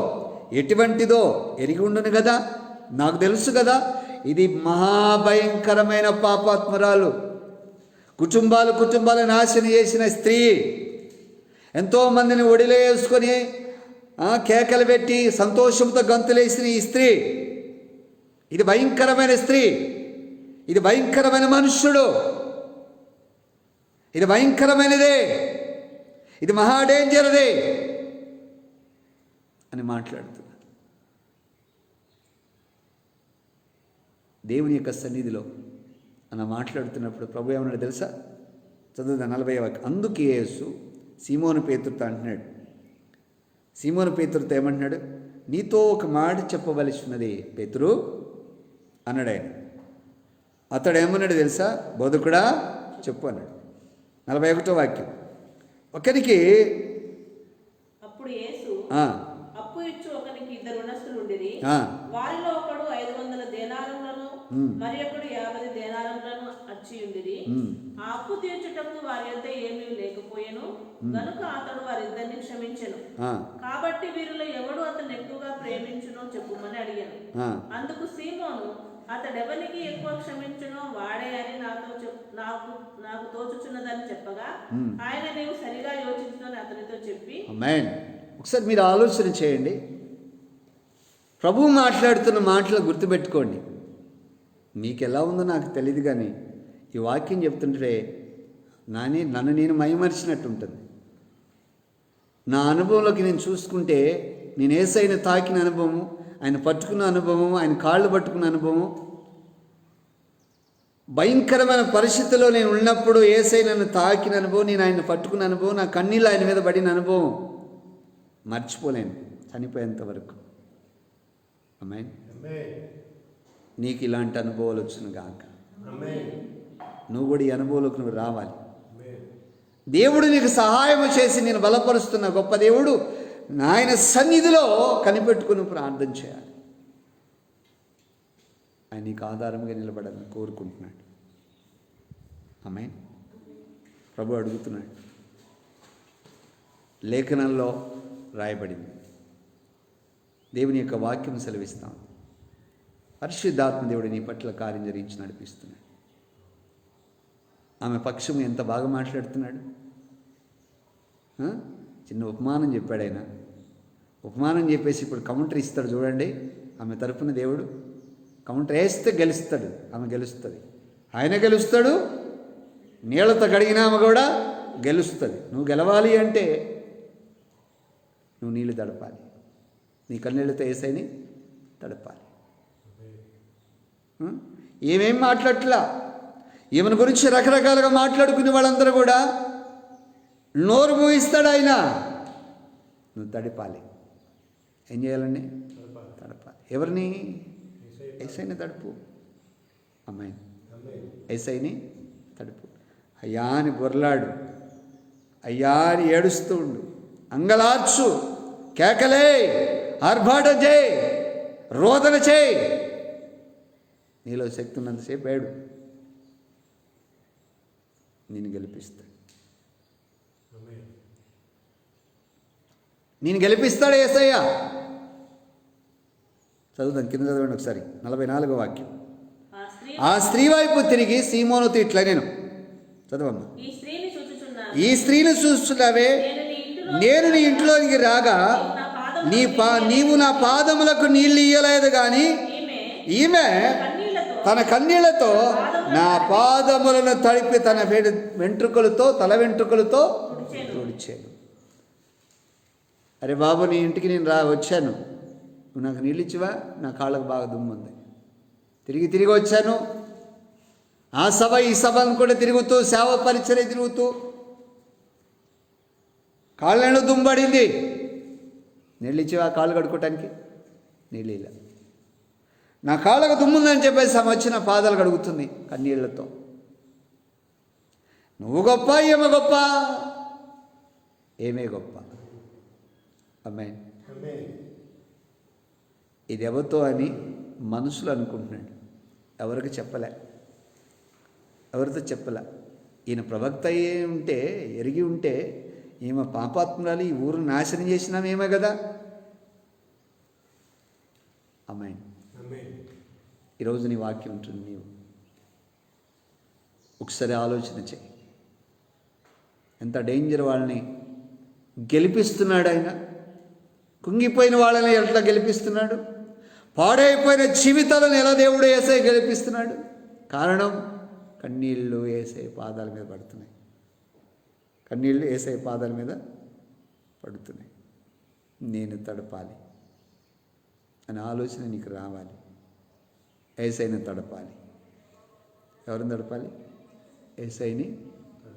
ఎటువంటిదో ఎరిగి ఉండును కదా, నాకు తెలుసు కదా. ఇది మహాభయంకరమైన పాపాత్మరాలు, కుటుంబాలు నాశనం చేసిన స్త్రీ, ఎంతోమందిని ఒడిలో వేసుకొని కేకలు పెట్టి సంతోషంతో గంతులేసిన ఈ స్త్రీ, ఇది భయంకరమైన స్త్రీ, ఇది భయంకరమైన మనుష్యుడు, ఇది భయంకరమైనదే, ఇది మహా డేంజర్దే అని మాట్లాడుతున్నారు. దేవుని యొక్క సన్నిధిలో అలా మాట్లాడుతున్నప్పుడు ప్రభు ఏమన్నాడు తెలుసా? చదువుదా 40వ వాక్యం. అందుకే యేసు సీమోను పేతురుతో అంటున్నాడు. సీమోను పేతురుతో ఏమంటున్నాడు? నీతో ఒక మాట చెప్పవలసి ఉన్నది పేతురు అన్నాడు ఆయన. అతడు ఏమన్నాడు తెలుసా? బోధకుడా చెప్పు అన్నాడు. 41వ వాక్యం. ఒకరికి అప్పుడు యేసు అప్పు ఇచ్చు ఒకనికి ఇద్దరు రుణస్థులు ఉండిరి. వారిలో ఒకడు 500 దేనారములను మరి ఒకడు 50 దేనారములను అచ్చి ఉండిరి. ఆ అప్పు తీర్చుటకు వారి యొద్ద ఏమీ లేకపోయెను గనుక అతడు వారిద్దరిని క్షమించెను. కాబట్టి వీరిలో ఎవడు అతన్ని ఎక్కువగా ప్రేమించునో చెప్పుమని అడిగాను. అందుకు సీమోను, అతడెవరికి ఎక్కువ క్షమించునో వాడే అని నాకు తోచుచున్నదని చెప్పగా, ఆయన నీవు సరిగా యోచించుకొని అతనితో చెప్పి. ఆమేన్. ఒకసారి మీరు ఆలోచన చేయండి. ప్రభువు మాట్లాడుతున్న మాటలు గుర్తుపెట్టుకోండి. మీకు ఎలా ఉందో నాకు తెలియదు, కానీ ఈ వాక్యం చెప్తుంటే నన్ను నేను మైమరిచినట్టు ఉంటుంది. నా అనుభవంలోకి నేను చూసుకుంటే, నేను యేసయ్యను తాకిన అనుభవం, ఆయన పట్టుకున్న అనుభవం, ఆయన కాళ్ళు పట్టుకున్న అనుభవం, భయంకరమైన పరిస్థితుల్లో నేను ఉన్నప్పుడు యేసయ్య నన్ను తాకిన అనుభవం, నేను ఆయన పట్టుకున్న అనుభవం, నా కన్నీళ్ళు ఆయన మీద పడిన అనుభవం మర్చిపోలేను చనిపోయేంత వరకు. ఆమేన్. నీకు ఇలాంటి అనుభవాలు వచ్చును గాక. నువ్వు కూడా ఈ అనుభవంలోకి నువ్వు రావాలి. దేవుడు నీకు సహాయం చేసి నేను బలపరుస్తున్న గొప్ప దేవుడు ఆయన సన్నిధిలో కనిపెట్టుకుని ప్రార్థన చేయాలి. ఆయన నీకు ఆధారంగా నిలబడాలని కోరుకుంటున్నాడు. ఆమేన్. ప్రభు అడుగుతున్నాడు. లేఖనంలో రాయబడింది, దేవుని యొక్క వాక్యం సెలవిస్తాం. పరిశుద్ధాత్మ దేవుడు నీ పట్ల కార్యం జరిగించి నడిపిస్తున్నాడు. ఆమె పక్షము ఎంత బాగా మాట్లాడుతున్నాడు. చిన్న ఉపమానం చెప్పాడు ఆయన. ఉపమానం చెప్పేసి ఇప్పుడు కౌంటర్ ఇస్తాడు చూడండి. ఆమె తరపున దేవుడు కౌంటర్ వేస్తే గెలుస్తాడు. ఆమె గెలుస్తుంది, ఆయన గెలుస్తాడు. నీళ్లతో కడిగిన ఆమె కూడా గెలుస్తుంది. నువ్వు గెలవాలి అంటే నువ్వు నీళ్ళు తడపాలి. నీ కన్నీళ్ళతో యేసయ్యని తడపాలి. ఏమేం మాట్లాడట్లా. ఈమెను గురించి రకరకాలుగా మాట్లాడుకునే వాళ్ళందరూ కూడా నోరు మూయిస్తాడు ఆయన. నువ్వు తడిపాలి. ఏం చేయాలండి? తడపాలి. ఎవరిని? యేసయ్యని తడుపు. అమ్మాయి యేసయ్యని తడుపు. అయ్యా అని గొర్లాడు, అయ్యా అని ఏడుస్తూ ఉండు, అంగలార్చు, కేకలే, ఆర్భాటం చేయి, రోదన చేయి. నీలో శక్తి ఉన్నంతసేపు ఏడు, నేను గెలిపిస్తాడు. నేను గెలిపిస్తాడు యేసయ్య. చదువుదాం, కింద చదవండి ఒకసారి. 44వ వాక్యం. ఆ స్త్రీ వైపు తిరిగి సీమోనుతో ఇట్లా, నేను చదవమ్మా. ఈ స్త్రీని చూస్తున్నావే, నేను నీ ఇంట్లోనికి రాగా నీవు నా పాదములకు నీళ్ళు ఇయ్యలేదు, కానీ ఈమె తన కన్నీళ్లతో నా పాదములను తడిపి తన వెంట్రుకలతో, తల వెంట్రుకలతో తుడిచాను. అరే బాబు, నీ ఇంటికి నేను వచ్చాను, నువ్వు నాకు నీళ్ళు ఇచ్చివా? నా కాళ్ళకు బాగా దుమ్ముంది. తిరిగి వచ్చాను. ఆ సభ ఈ సభను కూడా తిరుగుతూ, సేవ పరిచర్య తిరుగుతూ కాళ్ళను దుమ్మబడింది. నీళ్ళు ఇచ్చివా కాళ్ళు కడుక్కోవటానికి? నీళ్ళు ఇలా. నా కాళ్ళకు దుమ్ముందని చెప్పేసి ఆమె వచ్చిన పాదాలు కడుగుతుంది కన్నీళ్లతో. నువ్వు గొప్ప, ఏమో గొప్ప? ఏమే గొప్ప. ఆమేన్. ఇది ఎవరితో అని మనుషులు అనుకుంటున్నాడు, ఎవరికి చెప్పలే, ఎవరితో చెప్పలే. ఈయన ప్రవక్త అయ్యే ఉంటే, ఎరిగి ఉంటే, ఈమె పాపాత్మురాలు, ఈ ఊరు నాశనం చేసినామేమే కదా. ఆమేన్. ఈరోజు నీ వాక్యం ఉంటుంది, నీవు ఒకసారి ఆలోచన చేయి. ఎంత డేంజర్. వాళ్ళని గెలిపిస్తున్నాడు ఆయన. కుంగిపోయిన వాళ్ళని ఎట్లా గెలిపిస్తున్నాడు? పాడైపోయిన జీవితాలను ఎలా దేవుడు యేసయ్య గెలిపిస్తున్నాడు? కారణం, కన్నీళ్ళు యేసయ్య పాదాల మీద పడుతున్నాయి. కన్నీళ్ళు యేసయ్య పాదాల మీద పడుతున్నాయి. నేను తడపాలి అనే ఆలోచన నీకు రావాలి. యేసయ్యని తడపాలి. ఎవరిని తడపాలి? యేసయ్యని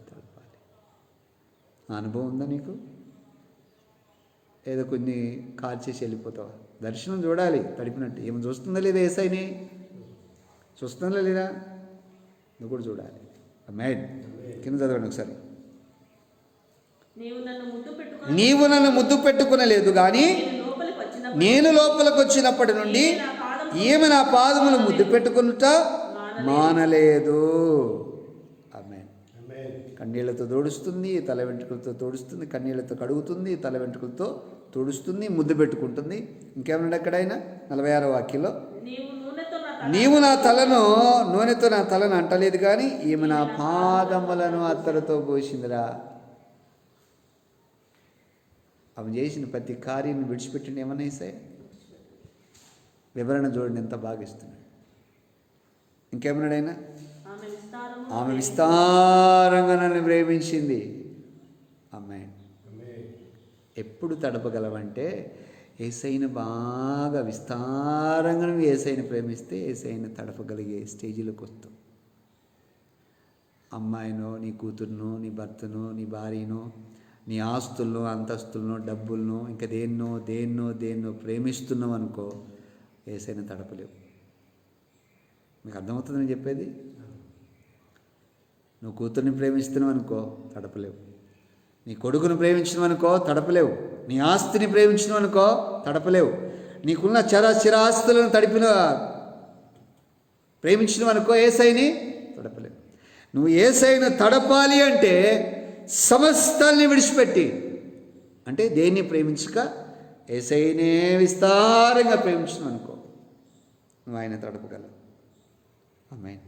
తడపాలి. ఆ అనుభవం ఉందా నీకు? ఏదో కొన్ని కాల్చేసి వెళ్ళిపోతావా? దర్శనం చూడాలి తడిపినట్టు. ఏమి చూస్తుందా లేదా? యేసయ్యని చూస్తుందా లేదా? నువ్వు కూడా చూడాలి. ఆమేన్. కింద చదవండి ఒకసారి. నీవు నన్ను ముద్దు పెట్టుకునలేదు, కానీ నేను లోపలికి వచ్చినప్పటి నుండి ఈమె నా పాదములు ముద్దు పెట్టుకునుట మానలేదు. ఆమేన్. కన్నీళ్లతో తోడుస్తుంది, తల వెంట్రుకలతో తోడుస్తుంది, కన్నీళ్లతో కడుగుతుంది, తల వెంట్రుకలతో తోడుస్తుంది, ముద్దు పెట్టుకుంటుంది. ఇంకేమన్నాడు ఎక్కడైనా? 46వ వాక్యంలో, నీవు నూనెతో నా తలను అంటలేదు, కానీ ఈమె నా పాదములను అత్తరుతో పోసిందిరా. ఆమె చేసిన ప్రతి కార్యాన్ని విడిచిపెట్టిండి. ఏమన్నా యేసయ్య వివరణ చూడండి, ఎంత బాగా ఇస్తున్నాడు. ఇంకేమన్నాడైనా? ఆమె విస్తారంగా నన్ను ప్రేమించింది. ఆమేన్. ఎప్పుడు తడపగలవంటే, యేసయ్యను బాగా విస్తారంగా నువ్వు యేసయ్యను ప్రేమిస్తే యేసయ్యను తడపగలిగే స్టేజీలోకి వస్తావు. అమ్మాయినో, నీ కూతురునో, నీ భర్తనో, నీ భార్యనో, నీ ఆస్తులను, అంతస్తులను, డబ్బులను, ఇంకా దేన్నో ప్రేమిస్తున్నావు అనుకో, యేసయ్యను తడపలేవు. మీకు అర్థమవుతుంది నేను చెప్పేది? నువ్వు కూతుర్ని ప్రేమిస్తున్నావు అనుకో, తడపలేవు. నీ కొడుకును ప్రేమించడం అనుకో, తడపలేవు. నీ ఆస్తిని ప్రేమించడం అనుకో, తడపలేవు. నీకున్న చిరాస్తులను ప్రేమించడం అనుకో, యేసయ్యని తడపలేవు. నువ్వు యేసయ్యను తడపాలి అంటే సమస్తాన్ని విడిచిపెట్టి, అంటే దేన్ని ప్రేమించక యేసయ్యనే విస్తారంగా ప్రేమించడం అనుకో, నువ్వు ఆయన తడపగలవు. ఆమేన్.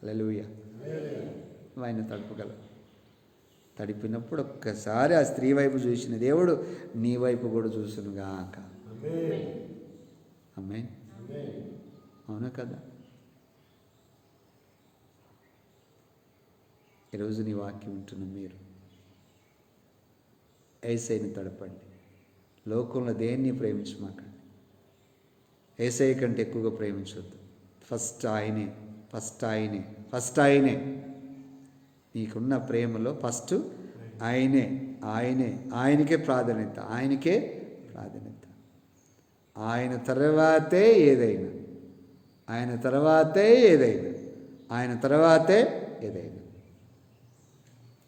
హల్లెలూయా. నువ్వు ఆయన తడపగలవు. తడిపినప్పుడు ఒక్కసారి ఆ స్త్రీ వైపు చూసిన దేవుడు నీ వైపు కూడా చూసునుగాక. ఆమేన్. అవునా కదా? ఈరోజు నీ వాక్యం వింటున్న మీరు యేసయ్యని తడపండి. లోకంలో దేన్ని ప్రేమించమాకండి. యేసయ్య కంటే ఎక్కువగా ప్రేమించవద్దు. ఫస్ట్ ఆయనే. నీకున్న ప్రేమలో ఫస్ట్ ఆయనకే ప్రాధాన్యత. ఆయన తర్వాతే ఏదైనా.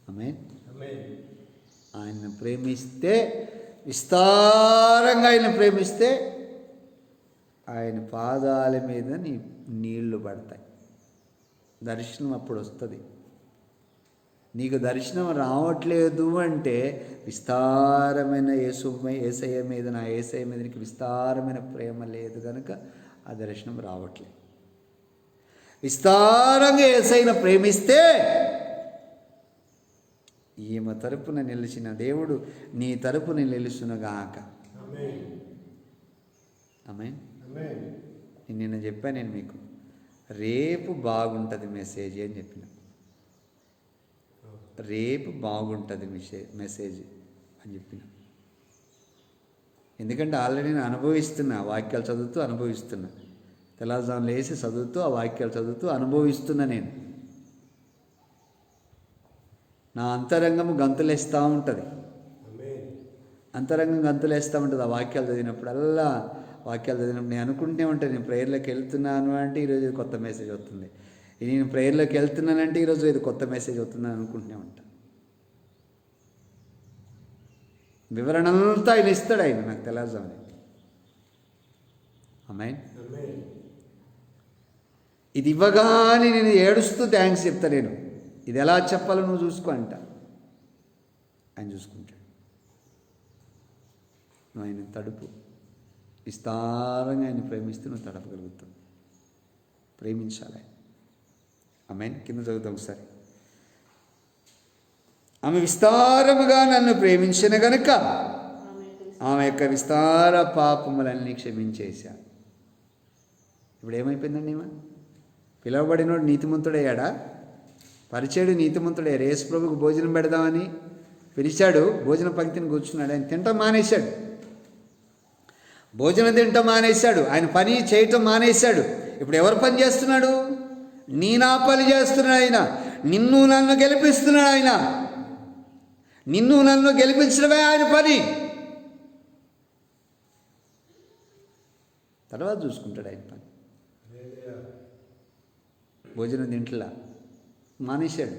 ఆమేన్. ఆయన ప్రేమిస్తే, విస్తారంగా ఆయన ప్రేమిస్తే ఆయన పాదాల మీద నీళ్లు పడతాయి. దర్శనం అప్పుడు వస్తుంది. నీకు దర్శనం రావట్లేదు అంటే విస్తారమైన యేసయ్య మీద, నా యేసయ్య మీద నీకు విస్తారమైన ప్రేమ లేదు కనుక ఆ దర్శనం రావట్లేదు. విస్తారంగా యేసయ్యను ప్రేమిస్తే ఈమె తరపున నిలిచిన దేవుడు నీ తరపున నిలుచునుగాక. ఆమేన్. నేను నిన్న చెప్పాను, నేను మీకు రేపు బాగుంటుంది మెసేజ్ అని చెప్పిన. రేపు బాగుంటుంది మెసేజ్ అని చెప్పిన. ఎందుకంటే ఆల్రెడీ నేను అనుభవిస్తున్నా, వాక్యాలు చదువుతూ అనుభవిస్తున్నా. తెల్లవారుజామున లేచి చదువుతూ ఆ వాక్యాలు చదువుతూ అనుభవిస్తున్నా. నేను నా అంతరంగము గంతులేస్తూ ఉంటుంది. అంతరంగం గంతులేస్తూ ఉంటుంది ఆ వాక్యాలు చదివినప్పుడల్లా. వాక్యాలు చదివినప్పుడు నేను అనుకుంటూనే ఉంటాను, నేను ప్రేయర్లోకి వెళ్తున్నాను అంటే ఈరోజు ఇది కొత్త మెసేజ్ వస్తుంది, నేను ప్రేయర్లోకి వెళ్తున్నానంటే ఈరోజు ఇది కొత్త మెసేజ్ వస్తుందని అనుకుంటూనే ఉంటాను. వివరణ అంతా ఆయన ఇస్తాడు, ఆయన నాకు తెల్లవారుజామున. ఆమేన్. ఇది ఇవ్వగానే నేను ఏడుస్తూ థ్యాంక్స్ చెప్తా. నేను ఇది ఎలా చెప్పాలో నువ్వు చూసుకో అంట. ఆయన చూసుకుంటాడు. నువ్వు ఆయన తడుపు. విస్తారంగా ఆయన ప్రేమిస్తూ నువ్వు తడపగలుగుతావు. ప్రేమించాలి ఆయన. ఆమేన్. కింద చదువుతాం ఒకసారి. ఆమె విస్తారముగా నన్ను ప్రేమించిన గనుక ఆమె యొక్క విస్తార పాపములన్నీ క్షమించేశాడు. ఇప్పుడు ఏమైపోయిందండి? ఈమె పిలువబడినోడు నీతిమంతుడయ్యాడా? పరిచయుడు నీతిమంతుడయ్యాడు. యేసు ప్రభువుకు భోజనం పెడదామని పిలిచాడు, భోజన పంక్తిని కూర్చున్నాడు. ఆయన తింటాం మానేశాడు, భోజనం తింటాం మానేశాడు, ఆయన పని చేయటం మానేశాడు. ఇప్పుడు ఎవరు పని చేస్తున్నాడు? నా పని చేస్తున్నాడు ఆయన. నిన్ను నన్ను గెలిపిస్తున్నాడు ఆయన. నిన్ను నన్ను గెలిపించడమే ఆయన పని. తర్వాత చూసుకుంటాడు ఆయన పని. భోజనం తింటలా మానేశాడు.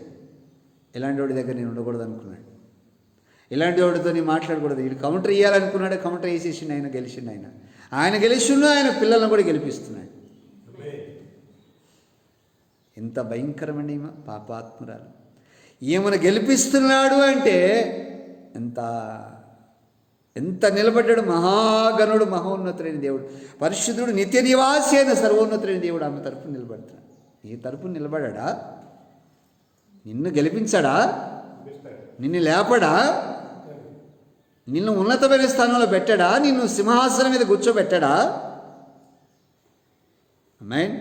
ఇలాంటి వాడి దగ్గర నేను ఉండకూడదు అనుకున్నాడు. ఇలాంటి వాడితో నేను మాట్లాడకూడదు. వీడు కౌంటర్ ఇవ్వాలనుకున్నాడు, కౌంటర్ వేసేసిండు. ఆయన గెలిచిండు. ఆయన గెలిచిండు, ఆయన పిల్లలను కూడా గెలిపిస్తున్నాడు. ఎంత భయంకరమండి ఈమె, పాపాత్మురాలు. ఈమెను గెలిపిస్తున్నాడు అంటే ఎంత నిలబడ్డాడు. మహాగణుడు, మహోన్నతుడైన దేవుడు, పరిశుద్ధుడు, నిత్య నివాసి అయిన సర్వోన్నతుడైన దేవుడు ఆమె తరపున నిలబడతాడు. ఈ తరపున నిలబడా? నిన్ను గెలిపించాడా? నిన్ను లేపడా? నిన్ను ఉన్నతమైన స్థానంలో పెట్టాడా? నిన్ను సింహాసనం మీద కూర్చోబెట్టాడా? ఆమేన్.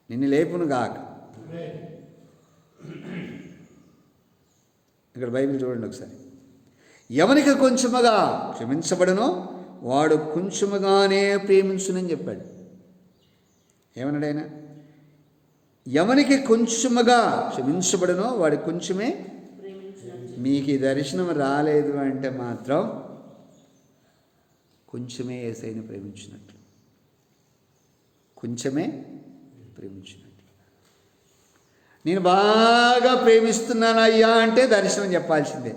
నిన్ను లేపును గాక. ఇక్కడ బైబిల్ చూడండి ఒకసారి. ఎవనికి కొంచెముగా క్షమించబడునో వాడు కొంచెముగానే ప్రేమించునని చెప్పాడు. ఏమన్నాడు ఆయన? ఎవనికి కొంచెముగా క్షమించబడునో వాడు కొంచెమే. మీకు ఈ దర్శనం రాలేదు అంటే మాత్రం కొంచెమే యేసయ్యను ప్రేమించినట్లు, కొంచెమే ప్రేమించినట్లు. నేను బాగా ప్రేమిస్తున్నాను అయ్యా అంటే దర్శనం చెప్పాల్సిందే.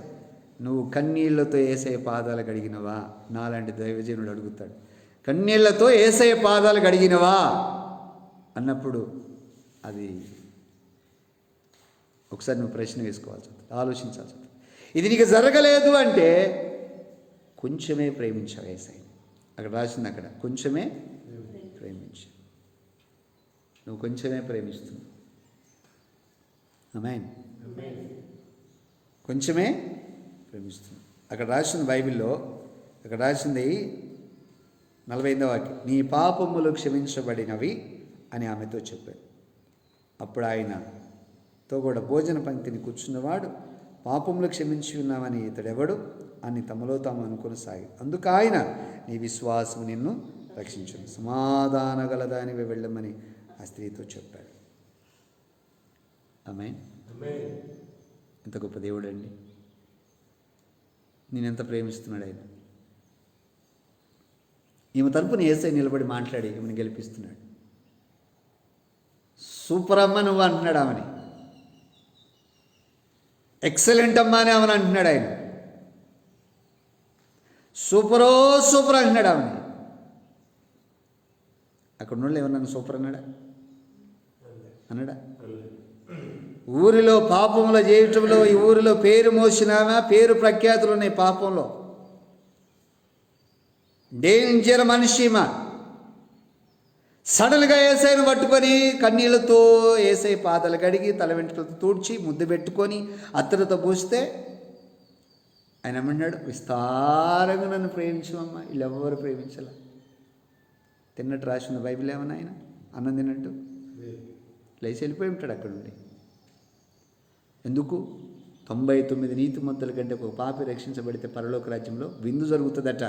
నువ్వు కన్నీళ్లతో యేసయ్య పాదాలు కడిగినవా? నాలాంటి దైవజనుడు అడుగుతాడు. కన్నీళ్లతో యేసయ్య పాదాలు కడిగినవా అన్నప్పుడు అది ఒకసారి నువ్వు ప్రశ్న వేసుకోవాల్సి వస్తుంది, ఆలోచించాల్సి వస్తుంది. ఇది నీకు జరగలేదు అంటే కొంచెమే ప్రేమించావు యేసయ్యని. అక్కడ రాసింది, అక్కడ కొంచెమే ప్రేమించు. నువ్వు కొంచెమే ప్రేమిస్తున్నావు. ఆమేన్. కొంచెమే ప్రేమిస్తున్నావు. అక్కడ రాసింది బైబిల్లో, అక్కడ రాసింది 45వ వాక్యం, నీ పాపములు క్షమించబడినవి అని ఆమెతో చెప్పాడు. అప్పుడు ఆయనతో కూడా భోజన పంక్తిని కూర్చున్నవాడు, పాపములు క్షమించి ఉన్నామని ఇతడెవడు అని తమలో తాము అనుకుని సాగి. అందుకు ఆయన, నీ విశ్వాసం నిన్ను రక్షించును, సమాధాన గలదానివి వెళ్ళమని ఆ స్త్రీతో చెప్పాడు. ఆమేన్. ఎంత గొప్ప దేవుడు అండి. నేనెంత ప్రేమిస్తున్నాడు ఆయన. ఈమె తరపున యేసయ్య నిలబడి మాట్లాడి ఈమెను గెలిపిస్తున్నాడు. సూపర్ అమ్మ నువ్వు అంటున్నాడు ఆమెని. ఎక్సలెంట్ అమ్మ అని ఆమెను అంటున్నాడు ఆయన. సూపర్ అంటున్నాడు ఆమెని. అక్కడ ఉన్న ఏమన్నా సూపర్ అన్నాడా? ఊరిలో పాపంలో చేయటంలో, ఈ ఊరిలో పేరు మోసినామా, పేరు ప్రఖ్యాతులు ఉన్నాయి పాపంలో. డేంజర్ మనిషిమా. సడన్గా ఏసైను పట్టుకొని కన్నీళ్లతో ఏసై పాదాలు కడిగి తల వెంట్రుకలతో తూడ్చి ముద్దు పెట్టుకొని అత్తరుతో పూస్తే ఆయన ఏమన్నాడు? విస్తారంగా నన్ను ప్రేమించమమ్మా. వీళ్ళెవ్వరు ప్రేమించాల. తిన్నట్టు రాసి ఉన్న బైబిల్ ఏమన్నా ఆయన అన్నం తిన్నట్టు లేచి వెళ్ళిపోయి ఉంటాడు అక్కడ నుండి. ఎందుకు? 99 నీతిమంతుల కంటే ఒక పాపి రక్షించబడితే పరలోక రాజ్యంలో విందు జరుగుతుందట.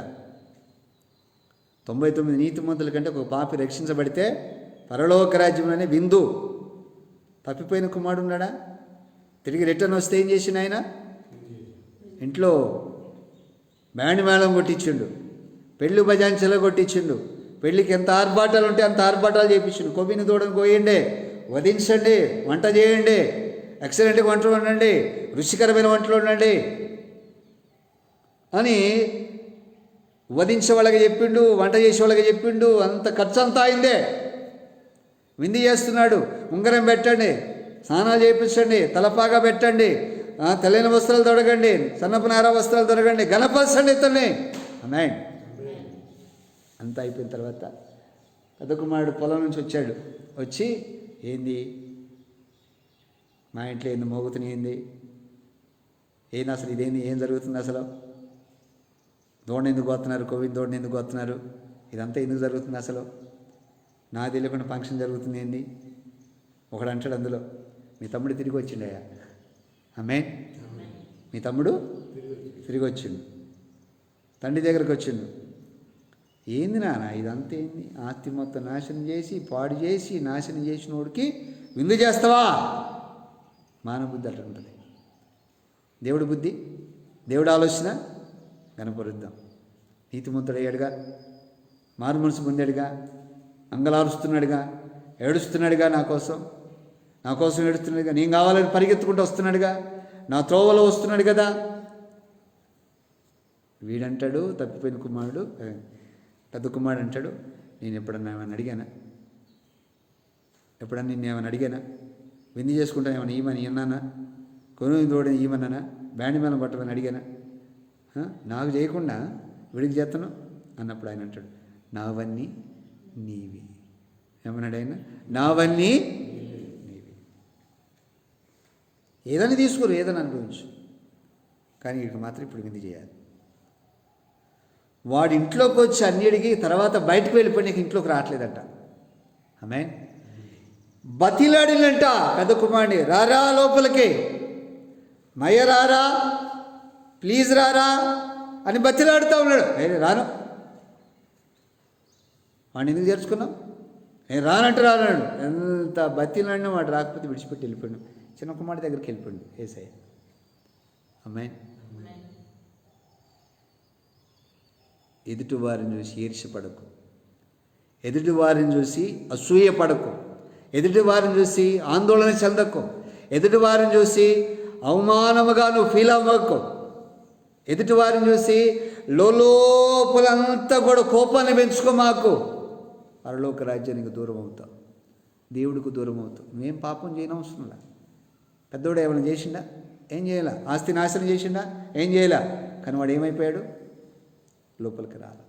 99 నీతిమంతుల కంటే ఒక పాపి రక్షించబడితే పరలోక రాజ్యంలోనే విందు. తప్పిపోయిన కుమారుడు ఉన్నాడా? తిరిగి రిటర్న్ వస్తే ఏం చేసిండు ఆయన? ఇంట్లో బ్యాండ్ మేళం కొట్టించిండు, పెళ్ళి భజాంచలో కొట్టించిండు. పెళ్ళికి ఎంత ఆర్భాటాలు ఉంటే అంత ఆర్భాటాలు చేయించిండు. కొవ్విని దూడను కోయండి, వధించండి, వంట చేయండి, ఎక్సలెంట్గా వంటలు వండండి, రుచికరమైన వంటలు వండండి అని వధించే వాళ్ళకి చెప్పిండు, వంట చేసే వాళ్ళకి చెప్పిండు. అంత ఖర్చు అంతా అయిందే. విందు చేస్తున్నాడు. ఉంగరం పెట్టండి, స్నానాలు చేయించండి, తలపాగా పెట్టండి, తెల్లని వస్త్రాలు తొడగండి, సన్నపు నార వస్త్రాలు తొడగండి, గణపరచండి ఇతన్ని. అమ్మాయి అంతా అయిపోయిన తర్వాత పెద్ద కుమారుడు పొలం నుంచి వచ్చాడు. వచ్చి ఏంది మా ఇంట్లో ఏంది మోగుతుని, ఏంది అసలు ఇదేంది, ఏం జరుగుతుంది అసలు? దోడిని ఎందుకు పోతున్నారు, కోవిడ్ దోడిని ఎందుకు పోతున్నారు, ఇదంతా ఎందుకు జరుగుతుంది అసలు? నాకు తెలియకుండా ఫంక్షన్ జరుగుతుంది ఏంది? ఒకడు అంటాడు అందులో, మీ తమ్ముడు తిరిగి వచ్చిండయా. ఆమె మీ తమ్ముడు తిరిగి వచ్చిండు, తండ్రి దగ్గరకు వచ్చిండు. ఏంది నాన్న ఇదంతా ఏంది? ఆస్తి మొత్తం నాశనం చేసి, పాడు చేసి, నాశనం చేసినోడికి విందు చేస్తావా? మానవ బుద్ధి అట్లా ఉంటుంది. దేవుడి బుద్ధి, దేవుడు ఆలోచన గణపరుద్దాం. నీతిమంతుడయ్యాడుగా, మారు మనసు పొందాడుగా, అంగలారుస్తున్నాడుగా, ఏడుస్తున్నాడుగా, నా కోసం ఏడుస్తున్నాడుగా, నేను కావాలని పరిగెత్తుకుంటూ వస్తున్నాడుగా, నా త్రోవలో వస్తున్నాడు కదా. వీడంటాడు, తప్పిపోయిన కుమారుడు, పెద్ద కుమారుడు అంటాడు, నేను ఎప్పుడన్నా ఏమైనా అడిగానా? ఎప్పుడన్నా నిన్ను ఏమైనా అడిగానా? విందు చేసుకుంటా ఏమైనా ఈమని అన్నానా? కొను తోడని ఈమన్నానా? బ్యాండ్ మేళం పట్టమని అడిగానా? నాకు చేయకుండా వీడికి చేస్తాను అన్నప్పుడు ఆయన అంటాడు, నావన్నీ నీవి. ఏమన్నాడు ఆయన? నావన్నీ నీవి. ఏదని తీసుకోరు, ఏదని అనుభవించు, కానీ వీడికి మాత్రం ఇప్పుడు విందు చేయాలి. వాడి ఇంట్లోకి వచ్చి అన్ని అడిగి తర్వాత బయటకు వెళ్ళిపోయి నీకు ఇంట్లోకి రావట్లేదంట. ఆమె బతిలాడినంట పెద్ద కుమారుని, రారా లోపలికి, మయ్య రారా, ప్లీజ్ రారా అని బతిలాడుతూ ఉన్నాడు. రాను, వాడిని ఎందుకు చేర్చుకున్నాం? నేను రానంటే రానాడు. ఎంత బతిలాడినా వాడు రాకపోతే విడిచిపెట్టి వెళ్ళిపోయాడు. చిన్న కుమారుడి దగ్గరికి వెళ్ళిపోయాడు యేసయ్య. ఆమేన్. ఎదుటి వారిని చూసి ఈర్ష్యపడకు, ఎదుటి వారిని చూసి అసూయపడకు, ఎదుటి వారిని చూసి ఆందోళన చెందకు, ఎదుటి వారిని చూసి అవమానముగా నువ్వు ఫీల్ అవ్వకు, ఎదుటి వారిని చూసి లోపలంతా కూడా కోపాన్ని పెంచుకో. మాకు పరలోక రాజ్యానికి దూరం అవుతావు, దేవుడికి దూరం అవుతావు. మేం పాపం చేయనవసరంలా. పెద్దోడు ఏమైనా చేసిండా? ఏం చేయాల? ఆస్తి నాశనం చేసిండా? ఏం చేయాల? కానీ వాడు ఏమైపోయాడు? లోపలికి రాల.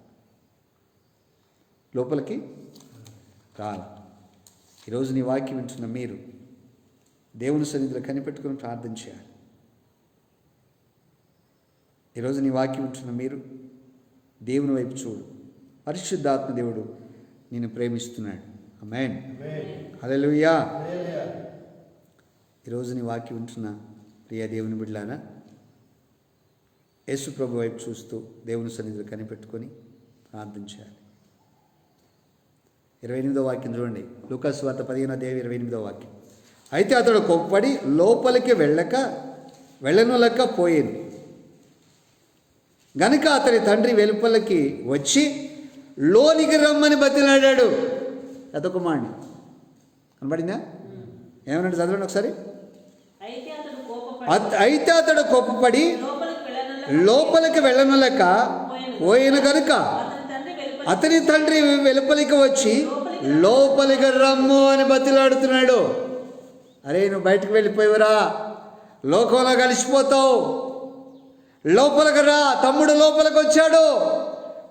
ఈరోజు నీ వాక్యం వింటున్న మీరు దేవుని సన్నిధిలో కనిపెట్టుకుని ప్రార్థన చేయాలి. ఈరోజు నీ వాక్యం వింటున్న మీరు దేవుని వైపు చూడు. పరిశుద్ధాత్మ దేవుడు నిన్ను ప్రేమిస్తున్నాడు. ఆమేన్. హల్లెలూయా. ఈరోజు నీ వాక్యం వింటున్న ప్రియ దేవుని బిడ్డలారా, యేసు ప్రభు వైపు చూస్తూ దేవుని సన్నిధిలో కనిపెట్టుకొని ప్రార్థన చేయాలి. 28వ వాక్యం చూడండి. లూకాసు వార్త 15:28 వాక్యం. అయితే అతడు కోప్పడి లోపలికి వెళ్ళనొలక పోయేది గనుక అతని తండ్రి వెలుపలికి వచ్చి లోనికి రమ్మని బతిలాడాడు. పెద్ద కుమారుని కనబడిందా? ఏమన్నాడు? చదవండి ఒకసారి. అయితే అతడు కోప్పడి లోపలికి వెళ్ళనొలక పోయిన కనుక అతని తండ్రి వెలుపలికి వచ్చి లోపలికి రమ్ము అని బతిలాడుతున్నాడు. అరే నువ్వు బయటకు వెళ్ళిపోయివరా, లోకంలో కలిసిపోతావు, లోపలికి రా. తమ్ముడు లోపలికి వచ్చాడు,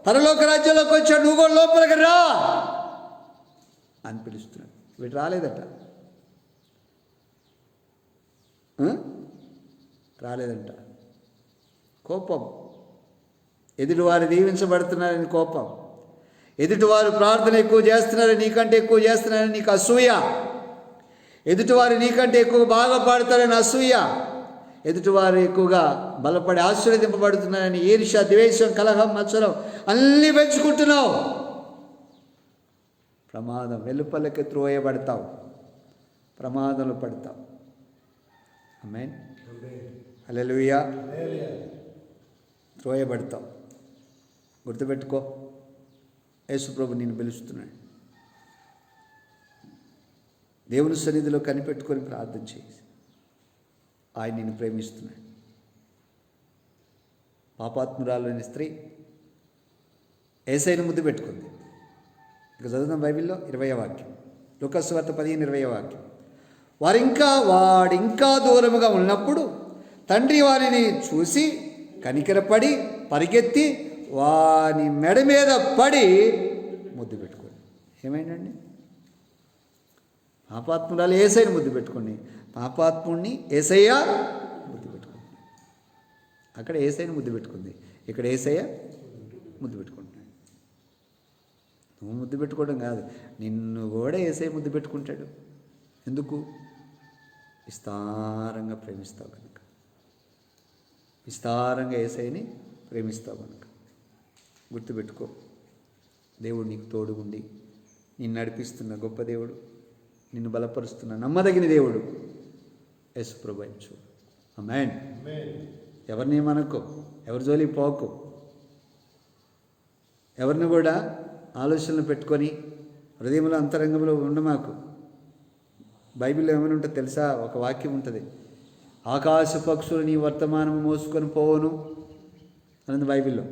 పరలోక రాజ్యంలోకి వచ్చాడు, నువ్వు కూడా లోపలికి రా అని పిలుస్తున్నాడు. వీడు రాలేదట, రాలేదంట. కోపం, ఎదుటివారు దీవించబడుతున్నారని కోపం, ఎదుటివారు ప్రార్థన ఎక్కువ చేస్తున్నారని, నీకంటే ఎక్కువ చేస్తున్నారని నీకు అసూయ, ఎదుటివారు నీకంటే ఎక్కువ బాగా పాడతారని అసూయ, ఎదుటివారు ఎక్కువగా బలపడి ఆశీర్వదింపబడుతున్నారని ఈర్ష్య, ద్వేషం, కలహం, మత్సరం అన్నీ పెంచుకుంటున్నావు. ప్రమాదం, వెలుపలకి త్రోయబడతావు, ప్రమాదంలో పడతావు. ఆమేన్, హల్లెలూయా. త్రోయబడతావు. గుర్తుపెట్టుకో, యేసుప్రభు నిన్ను పిలుస్తున్నాడు. దేవుని సన్నిధిలో కనిపెట్టుకొని ప్రార్థన చేయి. ఆయన నిన్ను ప్రేమిస్తున్నాడు. పాపాత్మురాలైన స్త్రీ యేసయ్యను ముద్దు పెట్టుకుంది. ఇక చదువుదాం బైబిల్లో 20వ వాక్యం, లూకాసు వార్త 15:20వ వాక్యం. వాడింకా దూరముగా ఉన్నప్పుడు తండ్రి వారిని చూసి కనికరపడి పరిగెత్తి వాని మెడ మీద పడి ముద్దు పెట్టుకోండి. ఏమైందండి? పాపాత్మురాలు యేసయ్యను ముద్దు పెట్టుకోండి, పాపాత్ముడిని యేసయ్య ముద్దు పెట్టుకోండి. అక్కడ యేసయ్యను ముద్దు పెట్టుకుంది, ఇక్కడ యేసయ్య ముద్దు పెట్టుకుంటున్నాడు. నువ్వు ముద్దు పెట్టుకోవడం కాదు, నిన్ను కూడా యేసయ్య ముద్దు పెట్టుకుంటాడు. ఎందుకు? విస్తారంగా ప్రేమిస్తావు కనుక, విస్తారంగా యేసయ్యని ప్రేమిస్తావు కనుక. గుర్తుపెట్టుకో, దేవుడు నీకు తోడుగుండి నిన్ను నడిపిస్తున్న గొప్ప దేవుడు, నిన్ను బలపరుస్తున్న నమ్మదగిన దేవుడు యేసుప్రభు. ఆమేన్. ఎవరిని ఏమనుకో, ఎవరి జోలికి పోకు, ఎవరిని కూడా ఆలోచనలు పెట్టుకొని హృదయంలో అంతరంగంలో ఉండమాకు. బైబిల్లో ఏమైనా ఉంటుంది తెలుసా? ఒక వాక్యం ఉంటుంది, ఆకాశ పక్షులు నీ వర్తమానం మోసుకొని పోవను అన్నది బైబిల్లో.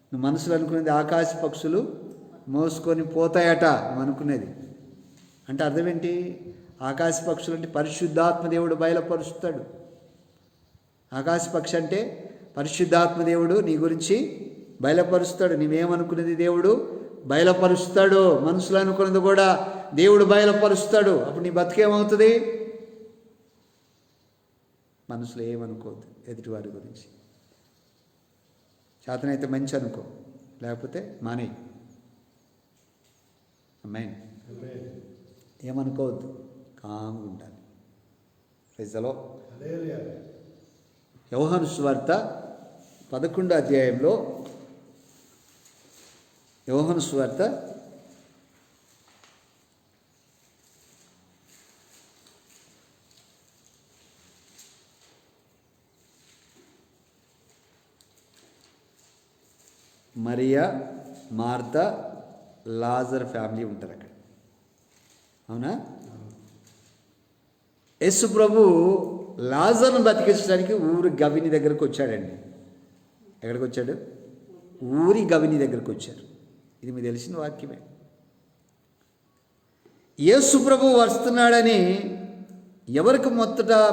నువ్వు మనసులో అనుకునేది ఆకాశ పక్షులు మోసుకొని పోతాయట నువ్వు అనుకునేది. అంటే అర్థం ఏంటి? ఆకాశ పక్షులు అంటే పరిశుద్ధాత్మ దేవుడు బయలుపరుస్తాడు. ఆకాశ పక్షి అంటే పరిశుద్ధాత్మ దేవుడు నీ గురించి బయలుపరుస్తాడు. నీవేమనుకునేది దేవుడు బయలుపరుస్తాడు, మనసులో అనుకున్నది కూడా దేవుడు బయలుపరుస్తాడు. అప్పుడు నీ బతుకేమవుతుంది? మనసులో ఏమనుకోవద్దు ఎదుటివారి గురించి. చేతనైతే మంచి అనుకో, లేకపోతే మానే. ఆమేన్. ఏమనుకోవద్దు, కామ్గా ఉండాలి. ప్రైజ్లో యోహాను సువార్త 11వ అధ్యాయంలో, యోహాను సువార్త 11 మరియా, మార్తా, లాజర్ ఫ్యామిలీ ఉంటారు అక్కడ. అవునా? యేసు ప్రభు లాజర్ను బతికించడానికి ఊరి గవిని దగ్గరకు వచ్చాడండి. ఎక్కడికి వచ్చాడు? ఊరి గవిని దగ్గరకు వచ్చారు. ఇది మీకు తెలిసిన వాక్యమే. యేసు ప్రభు వస్తున్నాడని ఎవరికి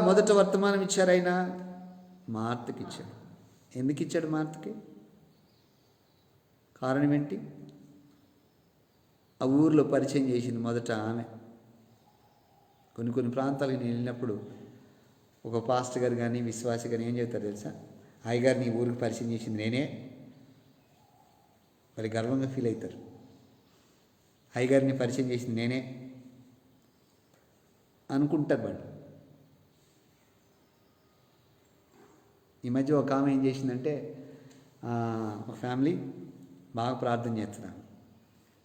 మొదట వర్తమానం ఇచ్చారు? ఆయన మార్తకి ఇచ్చాడు. ఎందుకు ఇచ్చాడు మార్తకి? కారణం ఏంటి? ఆ ఊరిలో పరిచయం చేసింది మొదట ఆమె. కొన్ని ప్రాంతాలకు నేను వెళ్ళినప్పుడు ఒక పాస్టర్ గారు కానీ విశ్వాసి కానీ ఏం చెప్తారు తెలుసా? అయ్యగారు నీ ఊరికి పరిచయం చేసింది నేనే. మరి గర్వంగా ఫీల్ అవుతారు. అయ్యగారిని పరిచయం చేసింది నేనే అనుకుంటారు వాళ్ళు. ఈ మధ్య ఒక ఆమె ఏం చేసిందంటే, ఒక ఫ్యామిలీ బాగా ప్రార్థన చేస్తున్నాను,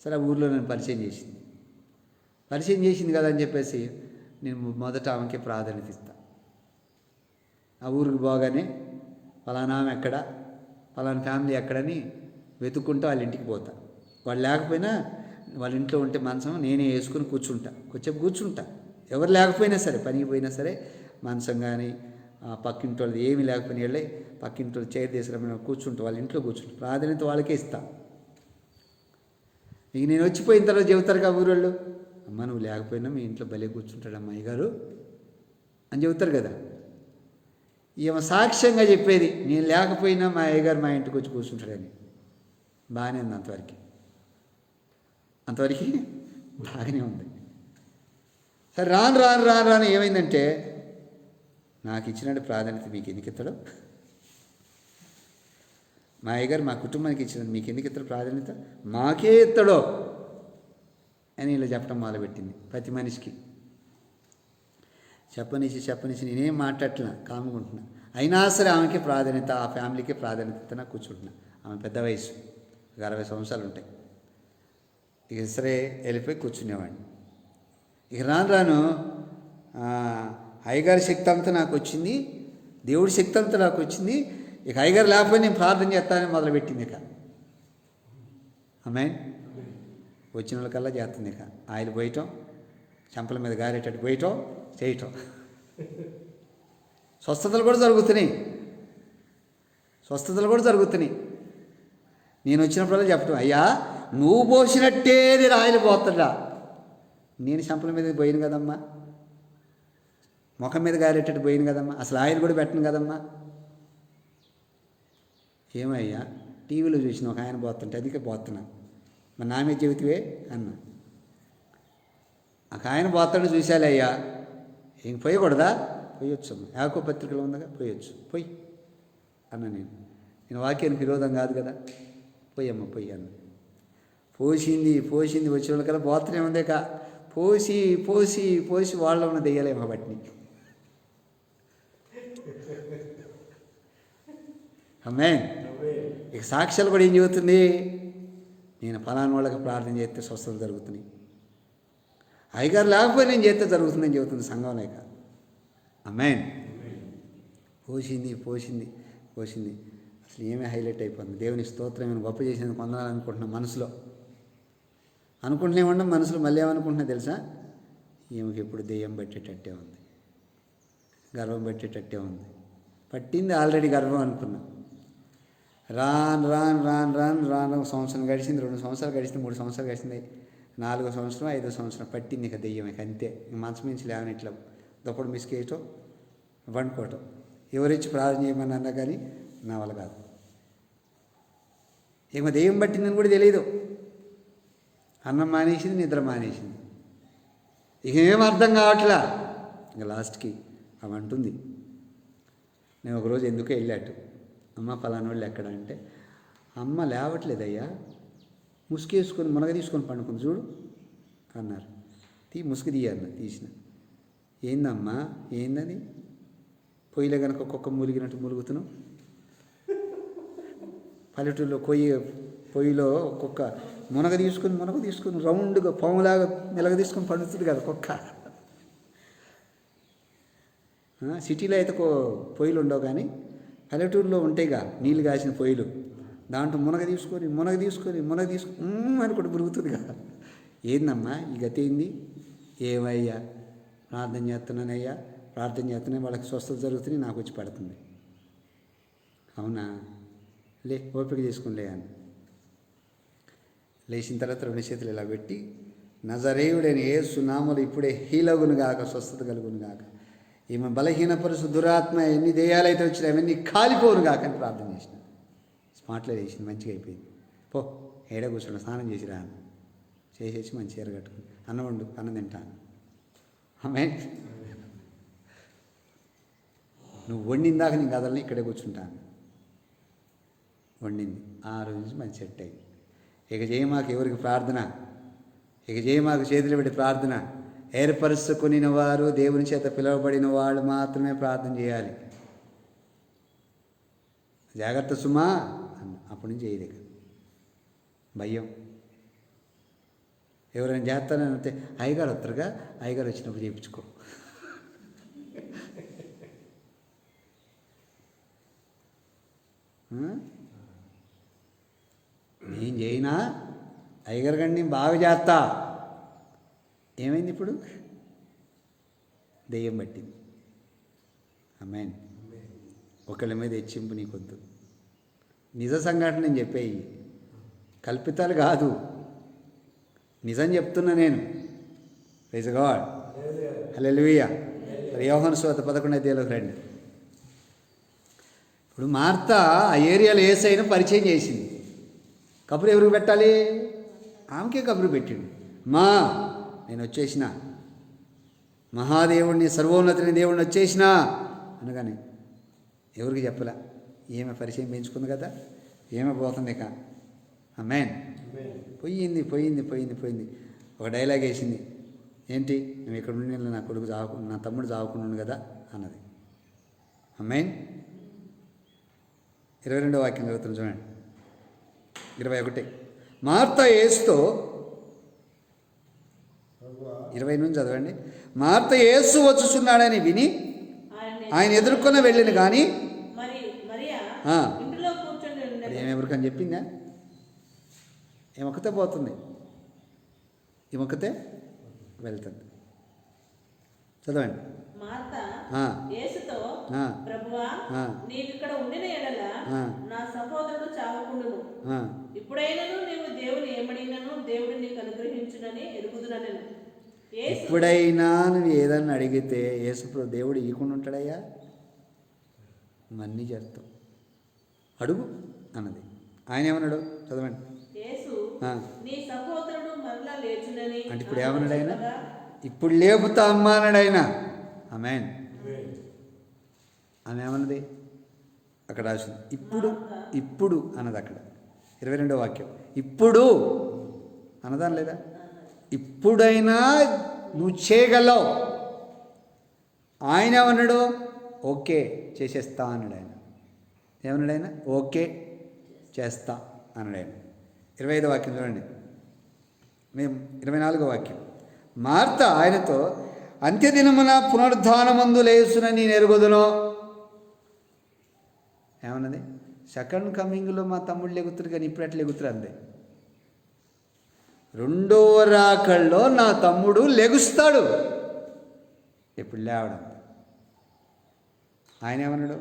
సరే ఆ ఊర్లో నన్ను పరిచయం చేసింది కదా అని చెప్పేసి నేను మొదట ఆమెకి ప్రాధాన్యత ఇస్తాను. ఆ ఊరికి పోగానే ఫలానా ఆమె ఎక్కడ, ఫలానా ఫ్యామిలీ ఎక్కడని వెతుక్కుంటూ వాళ్ళ ఇంటికి పోతా. వాళ్ళు లేకపోయినా వాళ్ళ ఇంట్లో ఉంటే మంచం నేనే వేసుకుని కూర్చుంటా. ఎవరు లేకపోయినా సరే, పనికి పోయినా సరే, మంచం కానీ పక్కింటి వాళ్ళది ఏమీ లేకపోయినా వెళ్ళి పక్కింటి వాళ్ళు చైర్ తీసుకురమ్మని కూర్చుంటా, వాళ్ళ ఇంట్లో కూర్చుంటా. ప్రాధాన్యత వాళ్ళకే ఇస్తా. ఇక నేను వచ్చిపోయిన తర్వాత చెబుతారు కదా ఊరోళ్ళు, అమ్మ నువ్వు లేకపోయినా మీ ఇంట్లో భలే కూర్చుంటాడు అమ్మాయి గారు అని చెబుతారు కదా. ఈమె సాక్ష్యంగా చెప్పేది, నేను లేకపోయినా మా అయ్యగారు మా ఇంటికి వచ్చి కూర్చుంటాడని. బాగానే ఉంది అంతవరకు బాగానే ఉంది. సరే రాను ఏమైందంటే, నాకు ఇచ్చినట్టు ప్రాధాన్యత మీకు ఎందుకు ఇస్తాడు, మా అయ్యగారు మా కుటుంబానికి ఇచ్చినట్టు మీకు ఎందుకు ఇస్తాడు ప్రాధాన్యత, మాకే ఇస్తాడో అని ఇలా చెప్పడం మొదలుపెట్టింది ప్రతి మనిషికి. చెప్పనిచ్చి నేనేం మాట్లాడట్లా, కాముకుంటున్నా. అయినా సరే ఆమెకి ప్రాధాన్యత, ఆ ఫ్యామిలీకి ప్రాధాన్యత నాకు కూర్చుంటున్నా. ఆమె పెద్ద వయసు, 60 సంవత్సరాలు ఉంటాయి. ఇక సరే వెళ్ళిపోయి కూర్చునేవాడిని. ఇక రాను అయ్యగారి శక్తి అంతా నాకు వచ్చింది, దేవుడి శక్తి అంతా నాకు వచ్చింది. ఇక అయ్యగారు లేకపోతే నేను ప్రార్థన చేస్తానని మొదలుపెట్టింది. ఇక ఆమెన్ వచ్చిన వాళ్ళకల్లా చేస్తుంది. ఇక ఆయిల్ పోయటం, చెంపల మీద గారేటట్టు పోయటం, చేయటం. స్వస్థతలు కూడా జరుగుతున్నాయి. నేను వచ్చినప్పుడల్లా చెప్పటం, అయ్యా నువ్వు పోసినట్టే నేను ఆయిల్ పోతుందా, నేను చెంపల మీద పోయిను కదమ్మా, ముఖం మీద గారేటట్టు పోయిను కదమ్మా, అసలు ఆయిల్ కూడా పెట్టను కదమ్మా. ఏమయ్యా టీవీలో చూసిన ఒక ఆయన పోతుంటే అందుకే పోతున్నా, మరి నా మీద చెబుతివే అన్నా. ఒక ఆయన పోతాడు చూశాలే అయ్యా, ఇంక పోయకూడదా, పోయొచ్చు అమ్మ, యాకో పత్రికలో ఉందగా, పోయొచ్చు పోయి అన్న. నేను వాక్యానికి విరోధం కాదు కదా, పోయమ్మ పోయి అన్న. పోసింది వచ్చిన వాళ్ళకల్లా పోతూనే ఉందే కా, పోసి వాళ్ళ ఉన్న దెయ్యాలేమో బట్టిని. ఆమేన్. ఇక సాక్ష్యాలు కూడా ఏం చెబుతుంది, నేను ఫలానా వాళ్ళకి ప్రార్థన చేస్తే స్వస్థత జరుగుతున్నాయి, అయ్యగారు లేకపోతే నేను చేస్తే జరుగుతుందని చెబుతుంది సంఘం లేక. ఆమేన్. పోసింది అసలు ఏమీ హైలైట్ అయిపోతుంది. దేవుని స్తోత్రం, నేను గొప్ప చేసినందుకు వందనాలనుకుంటున్నా మనసులో. అనుకుంటూనే ఉండం మనసులో. మళ్ళీ ఏమనుకుంటున్నా తెలుసా, ఈమెకి ఎప్పుడు దెయ్యం పట్టేటట్టే ఉంది, గర్వం పట్టేటట్టే ఉంది. పట్టింది ఆల్రెడీ గర్వం అనుకున్నా. రాను సంవత్సరం గడిచింది, 2 సంవత్సరాలు గడిచింది, 3 సంవత్సరాలు గడిచింది, 4వ సంవత్సరం 5వ సంవత్సరం పట్టింది ఇక దెయ్యం. ఇక అంతే, మంచం నుంచి లేవని ఇట్లా దొప్పుడు మిస్కేయటం, వండుకోవటం. ఎవరిచ్చి ప్రార్థన చేయమని అన్నా కానీ నా వల్ల కాదు. ఏమో దెయ్యం పట్టిందని కూడా తెలియదు. అన్నం మానేసింది, నిద్ర మానేసింది. ఇక ఏం అర్థం కావట్లా. ఇక లాస్ట్కి ఆమె అంటుంది, నేను ఒకరోజు ఎందుకో వెళ్ళాటు, అమ్మ ఫలానా వాళ్ళు ఎక్కడ అంటే, అమ్మ లేవట్లేదయ్యా, ముసుగేసుకొని మునగ తీసుకొని పండుకుంది చూడు అన్నారు. ముసుగు తీయన్న, తీసిన. ఏందమ్మా ఏందని, పొయ్యిలో కనుక ఒక్కొక్క మూలిగినట్టు మూలుగుతున్నావు. పల్లెటూరులో పొయ్యిలో ఒక్కొక్క మునగ తీసుకొని రౌండ్గా పాములాగా నిలగ తీసుకొని పండుతుంది కదా కుక్క. సిటీలో అయితే పొయ్యిలు ఉండవు, కానీ పల్లెటూరులో ఉంటాయిగా నీళ్ళు కాసిన పొయ్యిలు, దాంట్లో మునగ తీసుకొని అని కూడా మురుగుతుంది కదా. ఏందమ్మా ఈ గతి ఏంది, ఏమయ్యా ప్రార్థన చేస్తున్నాను వాళ్ళకి స్వస్థత జరుగుతుంది, నాకు వచ్చి పడుతుంది. అవునా, ఓపిక చేసుకుని అని లేచిన తర్వాత 2 చేతులు ఇలా పెట్టి, నజరేయుడైన యేసు నామములో ఇప్పుడే హీలగును గాక, స్వస్థత కలుగును గాక, ఈమె బలహీనపరుసు దురాత్మ ఎన్ని దేయాలైతే వచ్చినా అవన్నీ కాలిపోను గాక అని ప్రార్థన చేసిన. స్మార్ట్లో చేసింది, మంచిగా అయిపోయింది. పో ఏడ కూర్చోండి, స్నానం చేసి రాను, చేసేసి మంచి చీర కట్టుకుని అన్నం వండు, అన్నం తింటాను. ఆమేన్. నువ్వు వండిందాక నేను కదలని ఇక్కడే కూర్చుంటాను. వండింది, ఆ రోజు నుంచి మంచి సెట్ అయింది. ఇక చేయమాకు ఎవరికి ప్రార్థన, ఇక చేయమాకు చేతులు పెట్టి ప్రార్థన. ఏర్పరుచుకుని వారు, దేవుని చేత పిలువబడిన వాళ్ళు మాత్రమే ప్రార్థన చేయాలి. జాగ్రత్త సుమా అన్న. అప్పటి నుంచి చేయలేక భయం. ఎవరైనా చేస్తానని అంటే అయ్యగారు వస్తారుగా, అయ్యగారు వచ్చినప్పుడు చేయించుకో. నేను చేయనా, అయ్యగారు కానీ నేను బాగా చేస్తా. ఏమైంది ఇప్పుడు, దెయ్యం పట్టింది. ఆమేన్. ఒకళ్ళ మీద హెచ్చింపు నీకొద్దు. నిజ సంఘటన నేను చెప్పేయి, కల్పితాలు కాదు. నిజం చెప్తున్నా నేను. ప్రైజ్ గాడ్, హల్లెలూయా. యోహాను సువార్త 11వ రండి. ఇప్పుడు మార్త ఆ ఏరియాలో యేసయ్యను పరిచయం చేసింది. కబురు ఎవరికి పెట్టాలి? ఆమెకే కబురు పెట్టిండు. నేను వచ్చేసిన, మహాదేవుడిని, సర్వోన్నతిని దేవుడిని వచ్చేసిన అనగానే ఎవరికి చెప్పలే. ఏమే పరిచయం పెంచుకుంది కదా, ఏమే పోతుంది ఇక. ఆమేన్. పోయింది. ఒక డైలాగ్ వేసింది. ఏంటి? నువ్వు ఇక్కడ ఉండి నా తమ్ముడు చావకుండా కదా అన్నది. ఆమేన్. 22వ వాక్యం చదువుతుంది చూడండి. 21. మార్త యేసుతో 20 నుంచి చదవండి. మార్త యేసు వచ్చుచున్నాడని విని ఆయన ఎదుర్కొని వెళ్ళిన కానీ ఏమెవరికని చెప్పిందా? ఏమొక్కతే పోతుంది, ఏమొక్కతే వెళ్తుంది. చదవండి. ఎప్పుడైనా నువ్వు ఏదన్నా అడిగితే యేసు దేవుడు ఇవ్వకుండా ఉంటాడయ్యా? మన్నీ చేస్తావు, అడుగు అన్నది. ఆయన ఏమన్నాడు? చదవండి. అంటే ఇప్పుడు ఏమన్నాడు ఆయన? ఇప్పుడు లేపుతా అమ్మా అన్నాడు ఆయన. ఆమేన్. ఆమె ఏమన్నది? అక్కడ రాసింది ఇప్పుడు అన్నది. అక్కడ 22వ వాక్యం ఇప్పుడు అన్నదాని లేదా? ఇప్పుడైనా నువ్వు చేయగలవు. ఆయన ఏమన్నాడు? ఓకే చేసేస్తా అన్నాడు ఆయన. ఏమన్నాడు ఆయన? ఓకే చేస్తా అన్నాడు ఆయన. 25వ వాక్యం చూడండి. 24వ వాక్యం. మార్త ఆయనతో, అంత్యదినమున పునరుద్ధానమందు లేచునని నేను ఎరుగుదును. ఏమన్నది? సెకండ్ కమింగ్లో మా తమ్ముడు లెగుతురు కానీ ఇప్పుడు ఎట్లా లెగుతురు అంది. రెండవ రాకల్లో నా తమ్ముడు లెగుస్తాడు. ఎప్పుడు లేవడం. ఆయన ఏమన్నాడు?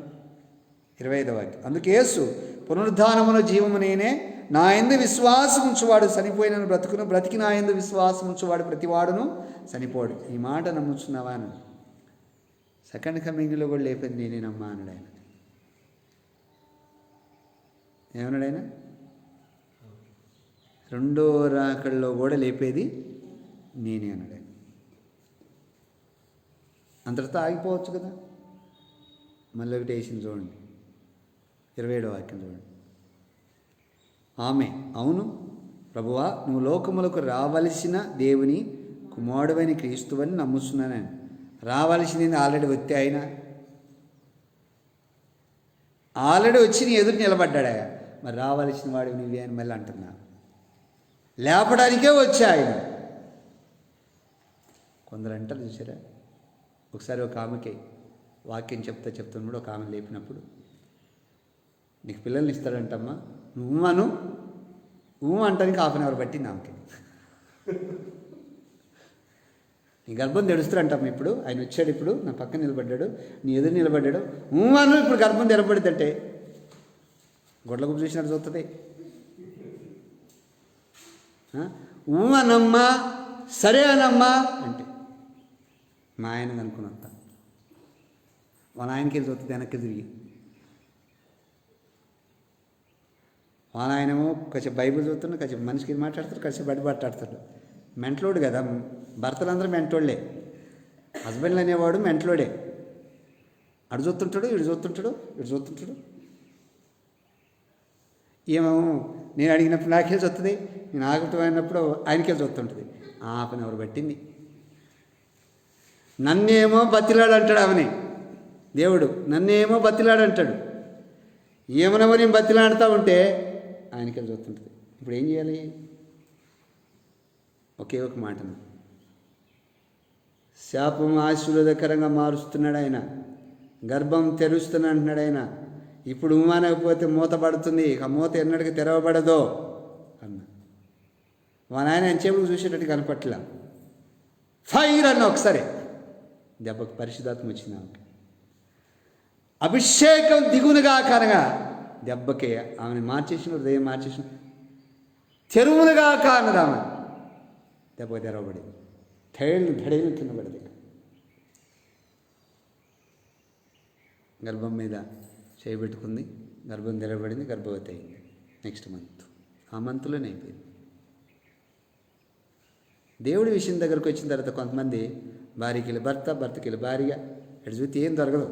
25వ వాక్యం. అందుకే యేసు, పునరుద్ధానమును జీవము నేనే, నా యందు విశ్వాసం ఉంచువాడు చనిపోయినను బ్రతుకును, బ్రతికి నా యందు విశ్వాసం ఉంచువాడు ప్రతివాడును చనిపోడు. ఈ మాట నమ్ముచున్నావా అని. సెకండ్ కమింగ్లో కూడా లేపేది నేనేనమ్మా అన్నాడు ఆయన. ఏమన్నాడు ఆయన? రెండో రాకల్లో కూడా లేపేది నేనే అన్నాడు ఆయన. అంతటితో ఆగిపోవచ్చు కదా. మళ్ళీ ఒకటి వేసింది చూడండి. 27వ వాక్యం చూడండి. ఆమె, అవును ప్రభువా, నువ్వు లోకములకు రావలసిన దేవుని కుమారుడైన క్రీస్తువని నమ్ముతున్నాను నేను. రావలసింది ఆల్రెడీ వచ్చే ఆయన. ఆల్రెడీ వచ్చి నీ ఎదురు నిలబడ్డాడు. మరి రావలసిన వాడు నువ్వే అని మళ్ళీ అంటున్నా. లేపడానికే వచ్చా ఆయన. కొందరు అంటారు చూసారా, ఒకసారి ఒక ఆమెకి వాక్యం చెప్తున్నప్పుడు ఒక ఆమె లేపినప్పుడు, నీకు పిల్లల్ని ఇస్తాడంటమ్మా, నువ్వు అంటానికి 1/2 అవర్ పట్టింది ఆమెకి. నీ గర్భం తెడుస్తారంటమ్మా. ఇప్పుడు ఆయన వచ్చాడు, ఇప్పుడు నా పక్కన నిలబడ్డాడు, నీ ఎదురు నిలబడ్డాడు, ఇప్పుడు గర్భం తెరపడిద్దంటే గొడ్ల గుప్పు చూసినట్టు చూస్తుంది. అనమ్మా, సరే అనమ్మా అంటే మా ఆయన అనుకుని వస్తా. వాళ్ళ ఆయనకి వెళ్ళి చూస్తుంది వెనక్కి తిరిగి. వాళ్ళ ఆయనేమో కొంచెం బైబిల్ చూస్తున్నాడు, కొంచెం మనిషికి మాట్లాడతాడు, కొంచెం బడి మాట్లాడతాడు. మెంటలోడు కదా, భర్తలందరూ మెంటోళ్ళే. హస్బెండ్లు అనేవాడు మెంటలోడే. అడు చూస్తుంటాడు, ఇటు చూస్తుంటాడు. ఏమో నేను అడిగినప్పుడు నాకే చూస్తుంది, నేను ఆగటం అయినప్పుడు ఆయనకే చూస్తుంటుంది. ఆ పని ఎవరు పట్టింది. నన్నేమో బతిలాడు అంటాడు ఆమెని దేవుడు, నన్నేమో బతిలాడు అంటాడు. ఏమనమో నేను బతిలాడుతూ ఉంటే ఆయనకే చూస్తుంటుంది. ఇప్పుడు ఏం చేయాలి? ఒకే ఒక మాట, శాపం ఆశీర్వాదకరంగా మారుస్తున్నాడు ఆయన, గర్భం తెరుస్తున్నా అంటున్నాడు ఆయన. ఇప్పుడు అనకపోతే మూత పడుతుంది, ఆ మూత ఎన్నటికి తెరవబడదో అన్న. మా నాయన ఎంచేపు చూసేటట్టు కనపట్ల. ఫైర్ అన్న ఒకసారి దెబ్బకు పరిశుద్ధాత్మ వచ్చింది ఆమెకి. అభిషేకం దిగునుగా కానగా దెబ్బకే ఆమెను మార్చేసిన, హృదయం మార్చేసిన, తెరువునుగా కానదు ఆమె. దెబ్బ తెరవబడింది. ధడేలు కింద పడింది. గర్భం మీద చేయబెట్టుకుంది, గర్భం తెరవబడింది, గర్భవతి అయింది. నెక్స్ట్ మంత్, ఆ మంత్లోనే అయిపోయింది. దేవుడి విషయం దగ్గరకు వచ్చిన తర్వాత కొంతమంది భార్యకి భర్త, భర్తకి భార్య, ఎటు చూస్తే ఏం దొరకదు.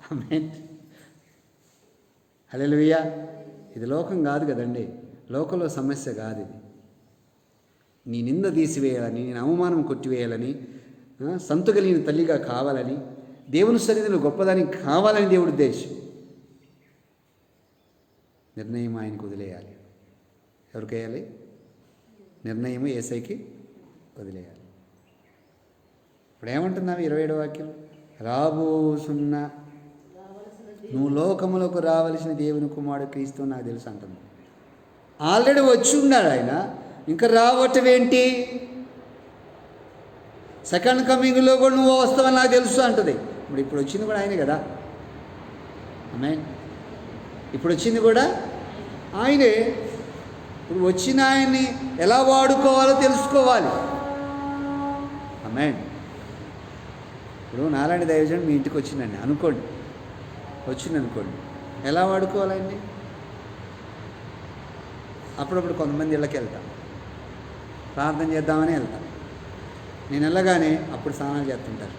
ఆమేన్. హల్లెలూయా. ఇది లోకం కాదు కదండి, లోకంలో సమస్య కాదు ఇది. నీ నింద తీసివేయాలని, నేను అవమానం కొట్టివేయాలని, సంతు కలిగిన తల్లిగా కావాలని, దేవుని సన్నిధిలో గొప్పదాన్ని కావాలని దేవుడి ఉద్దేశం. నిర్ణయం ఆయనకు వదిలేయాలి. ఎవరికి వేయాలి? నిర్ణయం యేసయ్యకి వదిలేయాలి. ఇప్పుడు ఏమంటున్నావు 27వ వాక్యం? రాబోసున్న నువ్వు లోకములకు రావలసిన దేవుని కుమారుడు క్రీస్తు నాకు తెలుసు అంటుంది. ఆల్రెడీ వచ్చి ఉన్నాడు ఆయన, ఇంకా రావటం ఏంటి? సెకండ్ కమింగ్లో కూడా నువ్వు వస్తావని నాకు తెలుసు అంటుంది. ఇప్పుడు వచ్చింది కూడా ఆయనే కదా. ఆమేన్. ఇప్పుడు వచ్చింది కూడా ఆయనే. ఇప్పుడు వచ్చిన ఆయన్ని ఎలా వాడుకోవాలో తెలుసుకోవాలి. ఆమేన్. ఇప్పుడు నాలాంటి దైవజనుడు మీ ఇంటికి వచ్చిందండి అనుకోండి, వచ్చిందనుకోండి, ఎలా వాడుకోవాలండి? అప్పుడప్పుడు కొంతమంది ఇళ్ళకి వెళ్తాం, ప్రార్థన చేద్దామని వెళ్తాం. నేను వెళ్ళగానే అప్పుడు స్నానాలు చేస్తుంటారు.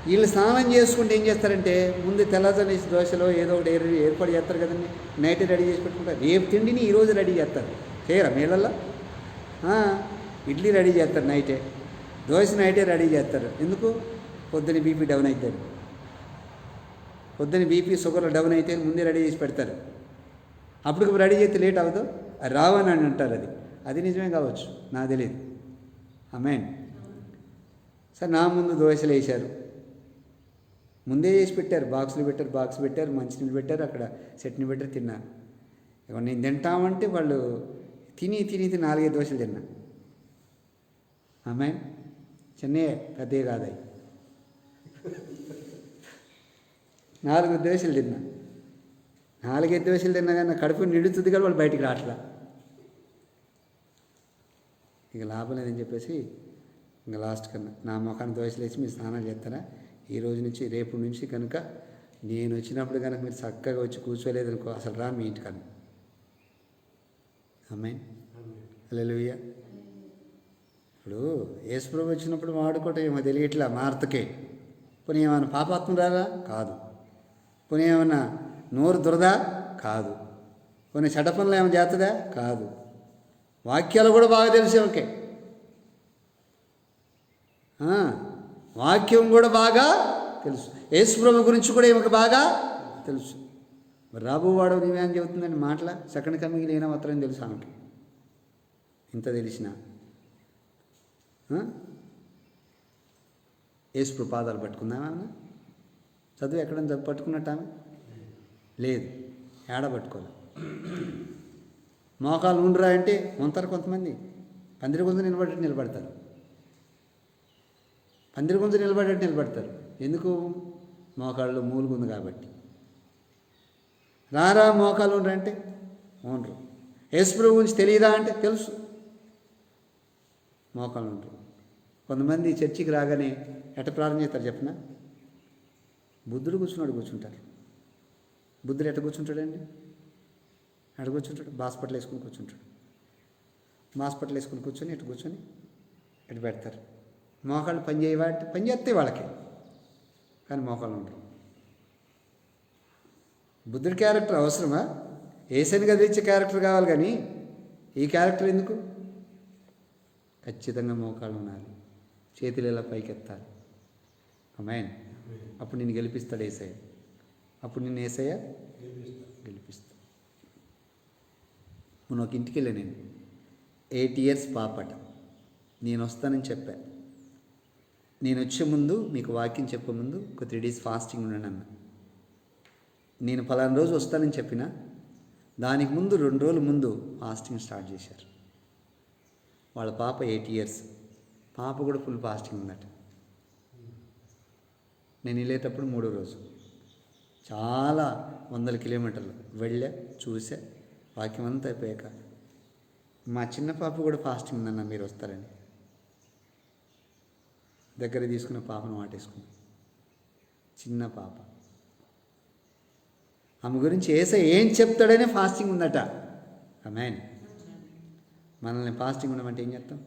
వీళ్ళు స్నానం చేసుకుంటే ఏం చేస్తారంటే, ముందు తెల్లజని దోశలో ఏదో ఒకటి ఏర్పాటు చేస్తారు కదండి, నైట్ రెడీ చేసి పెట్టుకుంటారు. రేపు తిండిని ఈరోజు రెడీ చేస్తారు. చేయరా మీళ్ళల్లో? ఇడ్లీ రెడీ చేస్తారు నైటే, దోశ నైటే రెడీ చేస్తారు. ఎందుకు? పొద్దున బీపీ డౌన్ అవుతుంది. పొద్దున బీపీ షుగర్ డౌన్ అయితే ముందే రెడీ చేసి పెడతారు. అప్పటికి రెడీ చేస్తే లేట్ అవ్వదు, రావని అని అంటారు. అది నిజమే కావచ్చు, నాకు తెలియదు. ఆమేన్. సరే, నా ముందు దోశలు వేశారు, ముందే చేసి పెట్టారు, బాక్స్ పెట్టారు, మంచినీళ్ళు పెట్టారు, అక్కడ చట్నీ పెట్టారు, తిన్నాను. ఇక నేను తింటామంటే వాళ్ళు తిని 4-5 దోశలు తిన్నా. ఆమేన్. చిన్నయే, పెద్దవి కాదాయి. 4 దోశలు తిన్నా. 4-5 దోశలు తిన్నా కానీ కడుపు నిండుతుంది కానీ వాళ్ళు బయటికి రావట్లా. ఇక లాభం లేదని చెప్పేసి ఇంకా లాస్ట్ కన్నా నా మొఖాన్ని దోశలు వేసి మీరు స్నానాలు చేస్తారా, ఈ రోజు నుంచి రేపు నుంచి కనుక నేను వచ్చినప్పుడు కనుక మీరు చక్కగా వచ్చి కూర్చోలేదనుకో, అసలు రా మీ ఇంటికన్నా. ఆమేన్. హల్లెలూయా. ఇప్పుడు యేసుప్రభు వచ్చినప్పుడు వాడుకోవటం ఏమో తెలియట్లా మార్తకే. పోనీ ఏమైనా పాపాత్మ రాదా? కాదు. పోనీ ఏమన్నా నోరు దురదా? కాదు. పోనీ చెడ్డ పనులు ఏమైనా చేస్తుందా? కాదు. వాక్యాలు కూడా బాగా తెలుసు ఓకే, వాక్యం కూడా బాగా తెలుసు. యేసుప్రభు గురించి కూడా ఈమెకు బాగా తెలుసు. రాబోవాడు నీవే అని చెబుతుందండి మాటల. సెకండ్ కమింగ్ లేనా మాత్రం తెలుసు ఆమెకి. ఇంత తెలిసిన యేసుప్రభు పాదాలు పట్టుకుందామా? చదువు ఎక్కడైనా పట్టుకున్నట్టు ఆమె లేదు, ఏడ పట్టుకోవాలి. మోకాలు ఉండురా అంటే ఉంటారు కొంతమంది, పందిరి గుంజ నిలబడతారు. పందిరి గుంజ నిలబడతారు. ఎందుకు? మోకాళ్ళు మూలుగుంది కాబట్టి. రారా మోకాలు ఉండరా అంటే ఉండరు. యేసుప్రభు గురించి తెలియదా అంటే తెలుసు, మోకాళ్ళు ఉండరు. కొంతమంది చర్చికి రాగానే ఎట్ట ప్రార్థన చేస్తారు చెప్పిన? బుద్ధుడు కూర్చుంటారు. బుద్ధుడు ఎట్ట కూర్చుంటాడండి? ఎట్ట కూర్చుంటాడు? బాస్పట్లు వేసుకుని కూర్చుంటాడు. బాస్పట్లు వేసుకుని కూర్చొని ఎటు కూర్చొని ఎటు పెడతారు. మోకాళ్ళు పని చేయవా అంటే పని చేస్తాయి వాళ్ళకి, కానీ మోకాళ్ళు ఉండరు. బుద్ధుడి క్యారెక్టర్ అవసరమా? ఏసైని కదిలించే క్యారెక్టర్ కావాలి, కానీ ఈ క్యారెక్టర్ ఎందుకు? ఖచ్చితంగా మోకాళ్ళు ఉండాలి, చేతులు ఇలా పైకెత్తాలి. ఆమేన్. అప్పుడు నిన్ను గెలిపిస్తాడు యేసయ్య. అప్పుడు నిన్ను యేసయ్య గెలిపిస్తాడు. మొన్న ఒక ఇంటికి వెళ్ళా నేను. 8 years పాపట. నేను వస్తానని చెప్పా. నేను వచ్చే ముందు మీకు వాక్యం చెప్పే ముందు ఒక 3 days ఫాస్టింగ్ ఉండండి అన్న. నేను పలానా రోజు వస్తానని చెప్పిన దానికి ముందు 2 రోజుల ముందు ఫాస్టింగ్ స్టార్ట్ చేశారు. వాళ్ళ పాప 8 years. పాప కూడా ఫుల్ ఫాస్టింగ్ ఉందట. నేను వెళ్ళేటప్పుడు 3వ రోజు చాలా 100 kilometers వెళ్ళా, చూసా, వాక్యం అంతా అయిపోయాక మా చిన్న పాప కూడా ఫాస్టింగ్ ఉందన్న, మీరు వస్తారని దగ్గర తీసుకున్న పాపను వాటేసుకుంది. చిన్న పాప. ఆమె గురించి యేసయ్య ఏం చెప్తాడనే ఫాస్టింగ్ ఉందట. ఆమేన్. మనల్ని ఫాస్టింగ్ ఉండమంటే ఏం చేస్తాం?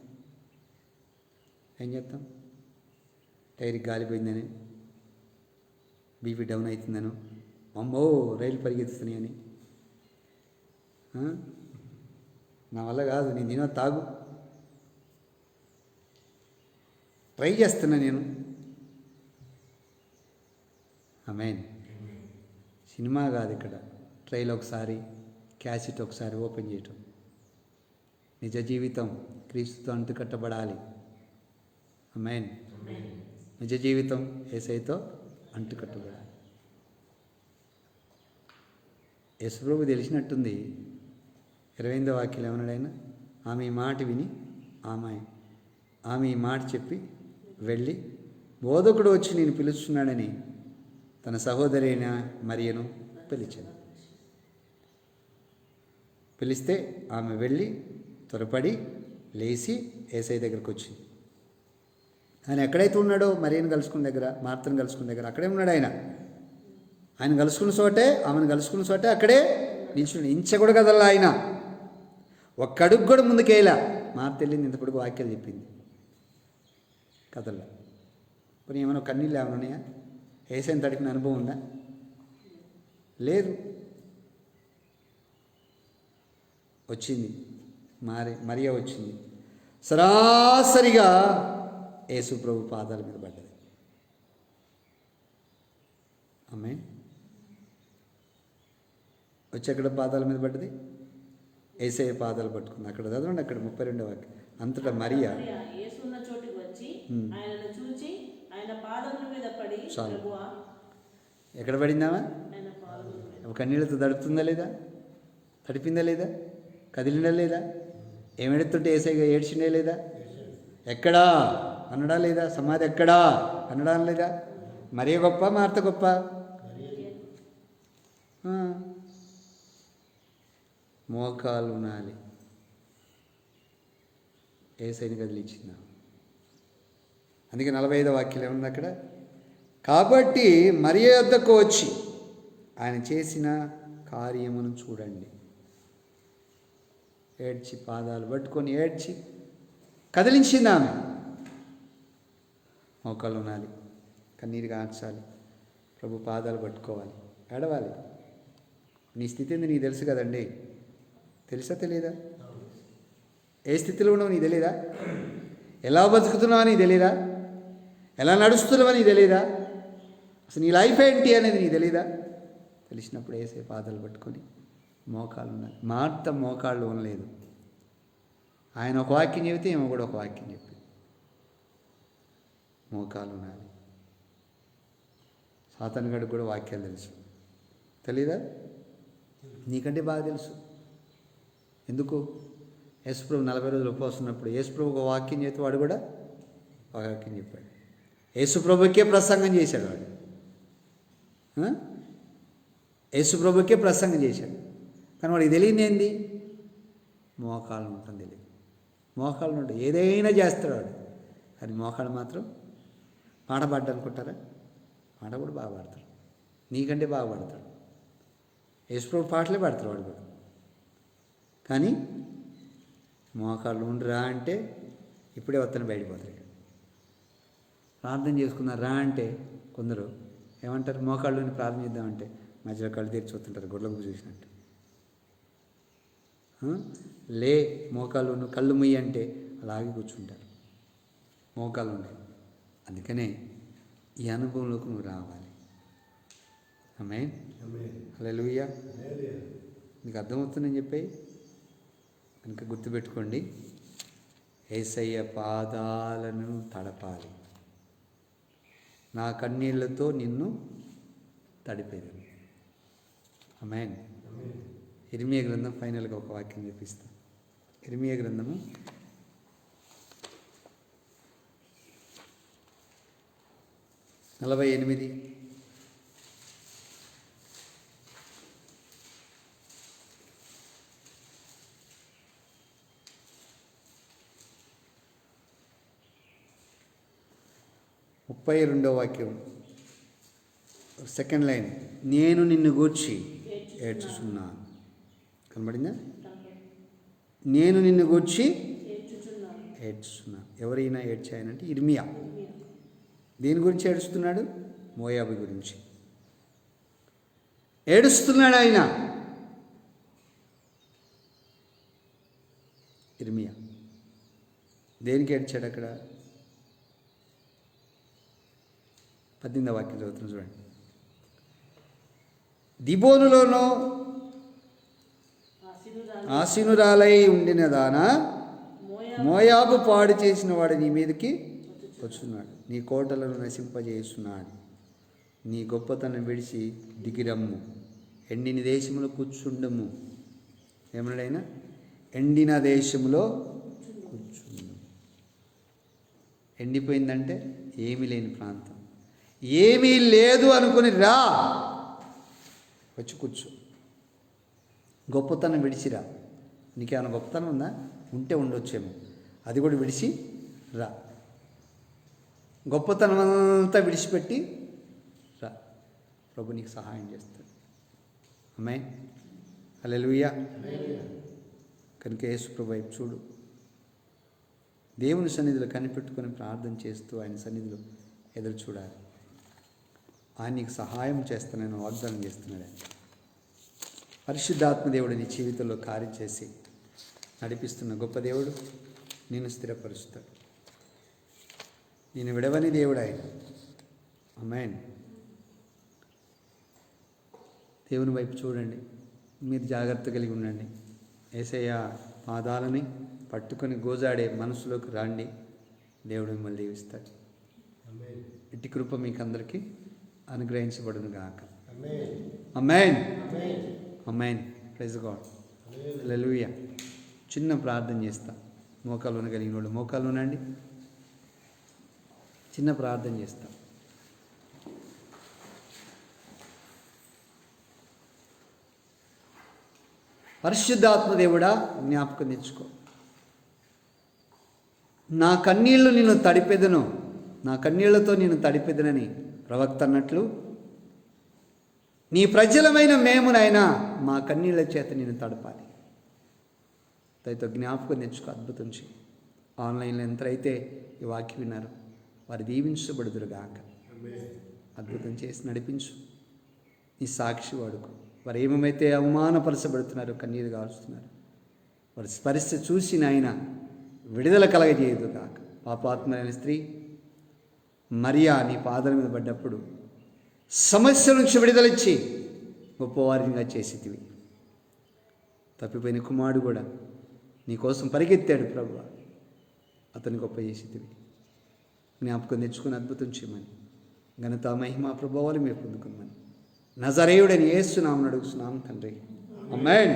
టైర్కి గాలిపోయిందని, బీపీ డౌన్ అవుతుందను, అమ్మో రైలు పరిగెత్తుతున్నాయని, నా వల్ల కాదు, నేను తినో తాగు, ట్రై చేస్తున్నా నేను. ఆమేన్. సినిమా కాదు ఇక్కడ. ట్రైల్ ఒకసారి, క్యాసెట్ ఒకసారి ఓపెన్ చేయటం. నిజ జీవితం క్రీస్తుతో అంటుకట్టబడాలి. ఆమేన్. నిజ జీవితం యేసయ్యతో అంటుకట్టబడాలి. యేసుప్రభు తెలిసినట్టుంది. 28వ వాక్యం ఏమన్నాడైనా? ఆమె ఈ మాట విని ఆమె ఈ మాట చెప్పి వెళ్ళి బోధకుడు వచ్చి నేను పిలుస్తున్నాడని తన సహోదరి అయిన మరియను పిలిచాను. పిలిస్తే ఆమె వెళ్ళి త్వరపడి లేచి యేసయ్య దగ్గరికి వచ్చింది. ఆయన ఎక్కడైతే ఉన్నాడో మరియను కలుసుకున్న దగ్గర, మార్తను కలుసుకున్న దగ్గర అక్కడే ఉన్నాడు. ఆయన కలుసుకున్న చోటే, ఆమెను కలుసుకున్న చోటే అక్కడే నిల్చుని ఇంచ కూడా కదల్లా. ఆయన ఒక్క అడుగు కూడా ముందుకేలా. మార్త వెళ్ళింది, ఇంతపటికి వాక్యాలు చెప్పింది, కదల్లా. కొన్ని ఏమైనా కన్నీళ్ళు ఏమైనా ఉన్నాయా? యేసయ్యను తడిపిన అనుభవం ఉందా? లేదు. వచ్చింది మరియ వచ్చింది, సరాసరిగా యేసు ప్రభు పాదాల మీద పడ్డది. ఆమేన్. వచ్చి అక్కడ పాదాల మీద పడ్డది, యేసయ్య పాదాలు పట్టుకుంది. అక్కడ చదవండి, అక్కడ 32వ వాక్యం. అంతటా మరియా యేసు ఉన్న చోటికి వచ్చి ఆయనను చూచి ఆయన పాదముల మీద పడి, చాలు. ప్రభువా, ఎక్కడ పడిందామా? ఆయన పాదముల మీద. కన్నీళ్ళతో తడుపుతుందా లేదా? తడిపిందా లేదా? కదిలిందా లేదా? ఏమెడుతుంటే యేసయ్య ఏడ్చిండే లేదా? ఎక్కడా అనడా లేదా? సమాధి ఎక్కడా అనడా లేదా? మరీ గొప్ప, మార్త గొప్ప? మోకాలు ఉనాలి. యేసయ్యని కదిలిచ్చిందా? అందుకే 45వ వాక్యం ఏముంది అక్కడ? కాబట్టి మరియ యొద్దకు వచ్చి ఆయన చేసిన కార్యమును చూడండి. ఏడ్చి పాదాలు పట్టుకొని ఏడ్చి కదిలించింది ఆమె. మోకాలు ఉనాలి, కన్నీరు కార్చాలి, ప్రభు పాదాలు పట్టుకోవాలి, ఏడవాలి. నీ స్థితి ఏంది నీకు తెలుసు కదండి. తెలుసా తెలియదా? ఏ స్థితిలో ఉన్నావు నీకు తెలీదా? ఎలా బతుకుతున్నావు నీకు తెలీదా? ఎలా నడుస్తున్నావు నీకు తెలీదా? అసలు నీ లైఫ్ ఏంటి అనేది నీకు తెలీదా? తెలిసినప్పుడు యేసయ్య పాదాలు పట్టుకొని మోకాళ్ళు ఉండాలి. మార్త మోకాళ్ళు ఉండలేదు. ఆయన ఒక వాక్యం చెబితే ఏమో కూడా ఒక వాక్యం చెప్పి మోకాలు ఉండాలి. సాతాను గడికి కూడా వాక్యాలు తెలుసు, తెలీదా? నీకంటే బాగా తెలుసు. ఎందుకు? యేసుప్రభు 40 రోజులు ఉపవాసం ఉన్నప్పుడు యేసుప్రభు ఒక వాక్యం చేస్తే వాడు కూడా ఒక వాక్యం చెప్పాడు. యేసుప్రభుకే ప్రసంగం చేశాడు వాడు. యేసుప్రభుకే ప్రసంగం చేశాడు. కానీ వాడికి తెలియదు ఏంది? మోకాళ్ళు ఉంటుంది తెలియదు. మోకాళ్ళు ఉంటాయి, ఏదైనా చేస్తాడు వాడు. కానీ మోకాళ్ళు మాత్రం పాట పాడ్డా అనుకుంటారా? పాట కూడా బాగా పాడతాడు, నీకంటే బాగా పాడతాడు. యేసుప్రభు పాటలే పాడతాడు వాడు కూడా. కానీ మోకాళ్ళు ఉండరా అంటే ఇప్పుడే వత్తని బయటపోతాడు. ప్రార్థన చేసుకున్నారు రా అంటే కొందరు ఏమంటారు? మోకాళ్ళని ప్రార్థన చేద్దామంటే మధ్యలో కళ్ళు తెరిచి చూస్తుంటారు, గొడ్లకు చూసినట్టు. లే మోకాళ్ళు కళ్ళు ముయ్యి అంటే అలాగే కూర్చుంటారు. మోకాళ్ళు ఉండవు. అందుకనే ఈ అనుభవంలోకి నువ్వు రావాలి. ఆమేన్. హల్లెలూయా. నీకు అర్థమవుతుందని చెప్పి కనుక గుర్తుపెట్టుకోండి, యేసయ్య పాదాలను తడపాలి. నా కన్నీళ్లతో నిన్ను తడిపేది. ఆమేన్. ఇర్మియా గ్రంథం ఫైనల్గా ఒక వాక్యం చూపిస్తాను. ఇర్మియా గ్రంథము 48. 32వ వాక్యం సెకండ్ లైన్, నేను నిన్ను గూర్చి ఏడ్చుచున్నాను. కనబడిందా? నేను నిన్ను గూర్చి ఏడ్చుచున్నాను. ఎవరైనా ఏడ్చాయనంటే ఇర్మియా. దేని గురించి ఏడుస్తున్నాడు? మోయాబు గురించి ఏడుస్తున్నాడు ఆయన. ఇర్మియా దేనికి ఏడ్చాడు అక్కడ? 18వ వాక్యం చదువుతున్నా చూడండి. దిబోనులోనో ఆసీనురాలై ఉండిన దానా, మోయాబు పాడు చేసిన వాడు నీ మీదకి వచ్చున్నాడు, నీ కోటలను నశింపజేస్తున్నాడు. నీ గొప్పతనం విడిచి దిగిరమ్ము, ఎండిన దేశంలో కూర్చుండము. ఏమన్నాడైనా? ఎండిన దేశంలో కూర్చుండు. ఎండిపోయిందంటే ఏమీ లేని ప్రాంతం, ఏమీ లేదు అనుకుని రా, వచ్చి కూర్చో. గొప్పతనం విడిచిరా. నీకేమైనా గొప్పతనం ఉందా? ఉంటే ఉండొచ్చేమో, అది కూడా విడిచి రా. గొప్పతనం అంతా విడిచిపెట్టి రా, ప్రభు నీకు సహాయం చేస్తాడు. ఆమేన్, హల్లెలూయా. కనుక యేసు ప్రభు వైపు చూడు. దేవుని సన్నిధిలో కనిపెట్టుకొని ప్రార్థన చేస్తూ ఆయన సన్నిధిలో ఎదురు చూడాలి. ఆయన నీకు సహాయం చేస్తానని వాగ్దానం చేస్తున్నాడు. పరిశుద్ధాత్మ దేవుడు నీ జీవితంలో కార్యం చేసి నడిపిస్తున్న గొప్ప దేవుడు నిన్ను స్థిరపరుస్తాడు. నేను విడవని దేవుడు ఆయన. ఆమేన్. దేవుని వైపు చూడండి, మీరు జాగ్రత్త కలిగి ఉండండి. యేసయ్య పాదాలని పట్టుకొని గోజాడే మనసులోకి రాండి. దేవుడు మిమ్మల్ని దీవిస్తాడు. ఇట్టి కృప మీకు అందరికీ అనుగ్రహించబడును గాక. ఆమేన్, ఆమేన్. ప్రైజ్ గాడ్, హల్లెలూయా. చిన్న ప్రార్థన చేస్తా. మోకాలు ఉండగలిగిన వాళ్ళు మోకాలు ఉండండి. చిన్న ప్రార్థన చేస్తా. పరిశుద్ధాత్మ దేవుడా, జ్ఞాపకం తెచ్చుకో. నా కన్నీళ్లు నిన్ను తడిపెదను, నా కన్నీళ్లతో నిన్ను తడిపెదనని ప్రవక్త అన్నట్లు, నీ ప్రజలమైన మేమునైనా మా కన్నీళ్ల చేత నిన్ను తడపాలి. దయతో జ్ఞాపకం తెచ్చుకో. అద్భుతం చేయి. ఆన్లైన్లో ఎంతైతే ఈ వాక్యం విన్నారు వారు దీవించబడుదురుగాక. అద్భుతం చేసి నడిపించు. నీ సాక్షి వాడుకో. వారు ఏమైతే అవమానపరచబడుతున్నారో, కన్నీరు కాల్చుతున్నారు, వారి పరిస్థితి చూసి నాయన విడుదల కలగజేయదు కాక. పాపాత్మైన స్త్రీ మరియా నీ పాదాల మీద పడ్డప్పుడు సమస్య నుంచి విడుదలిచ్చి గొప్పవారిగా చేసేటివి. తప్పిపోయిన కుమారుడు కూడా నీకోసం పరిగెత్తాడు ప్రభువా, అతని గొప్ప చేసేటివి. జ్ఞాపకం తెచ్చుకుని అద్భుతం చేయమని, ఘనత మహిమ ప్రభావాలు మీరు పొందుకోమని నజరేయుడని యేసు నామమున అడుగుతున్నాం తండ్రి. ఆమేన్.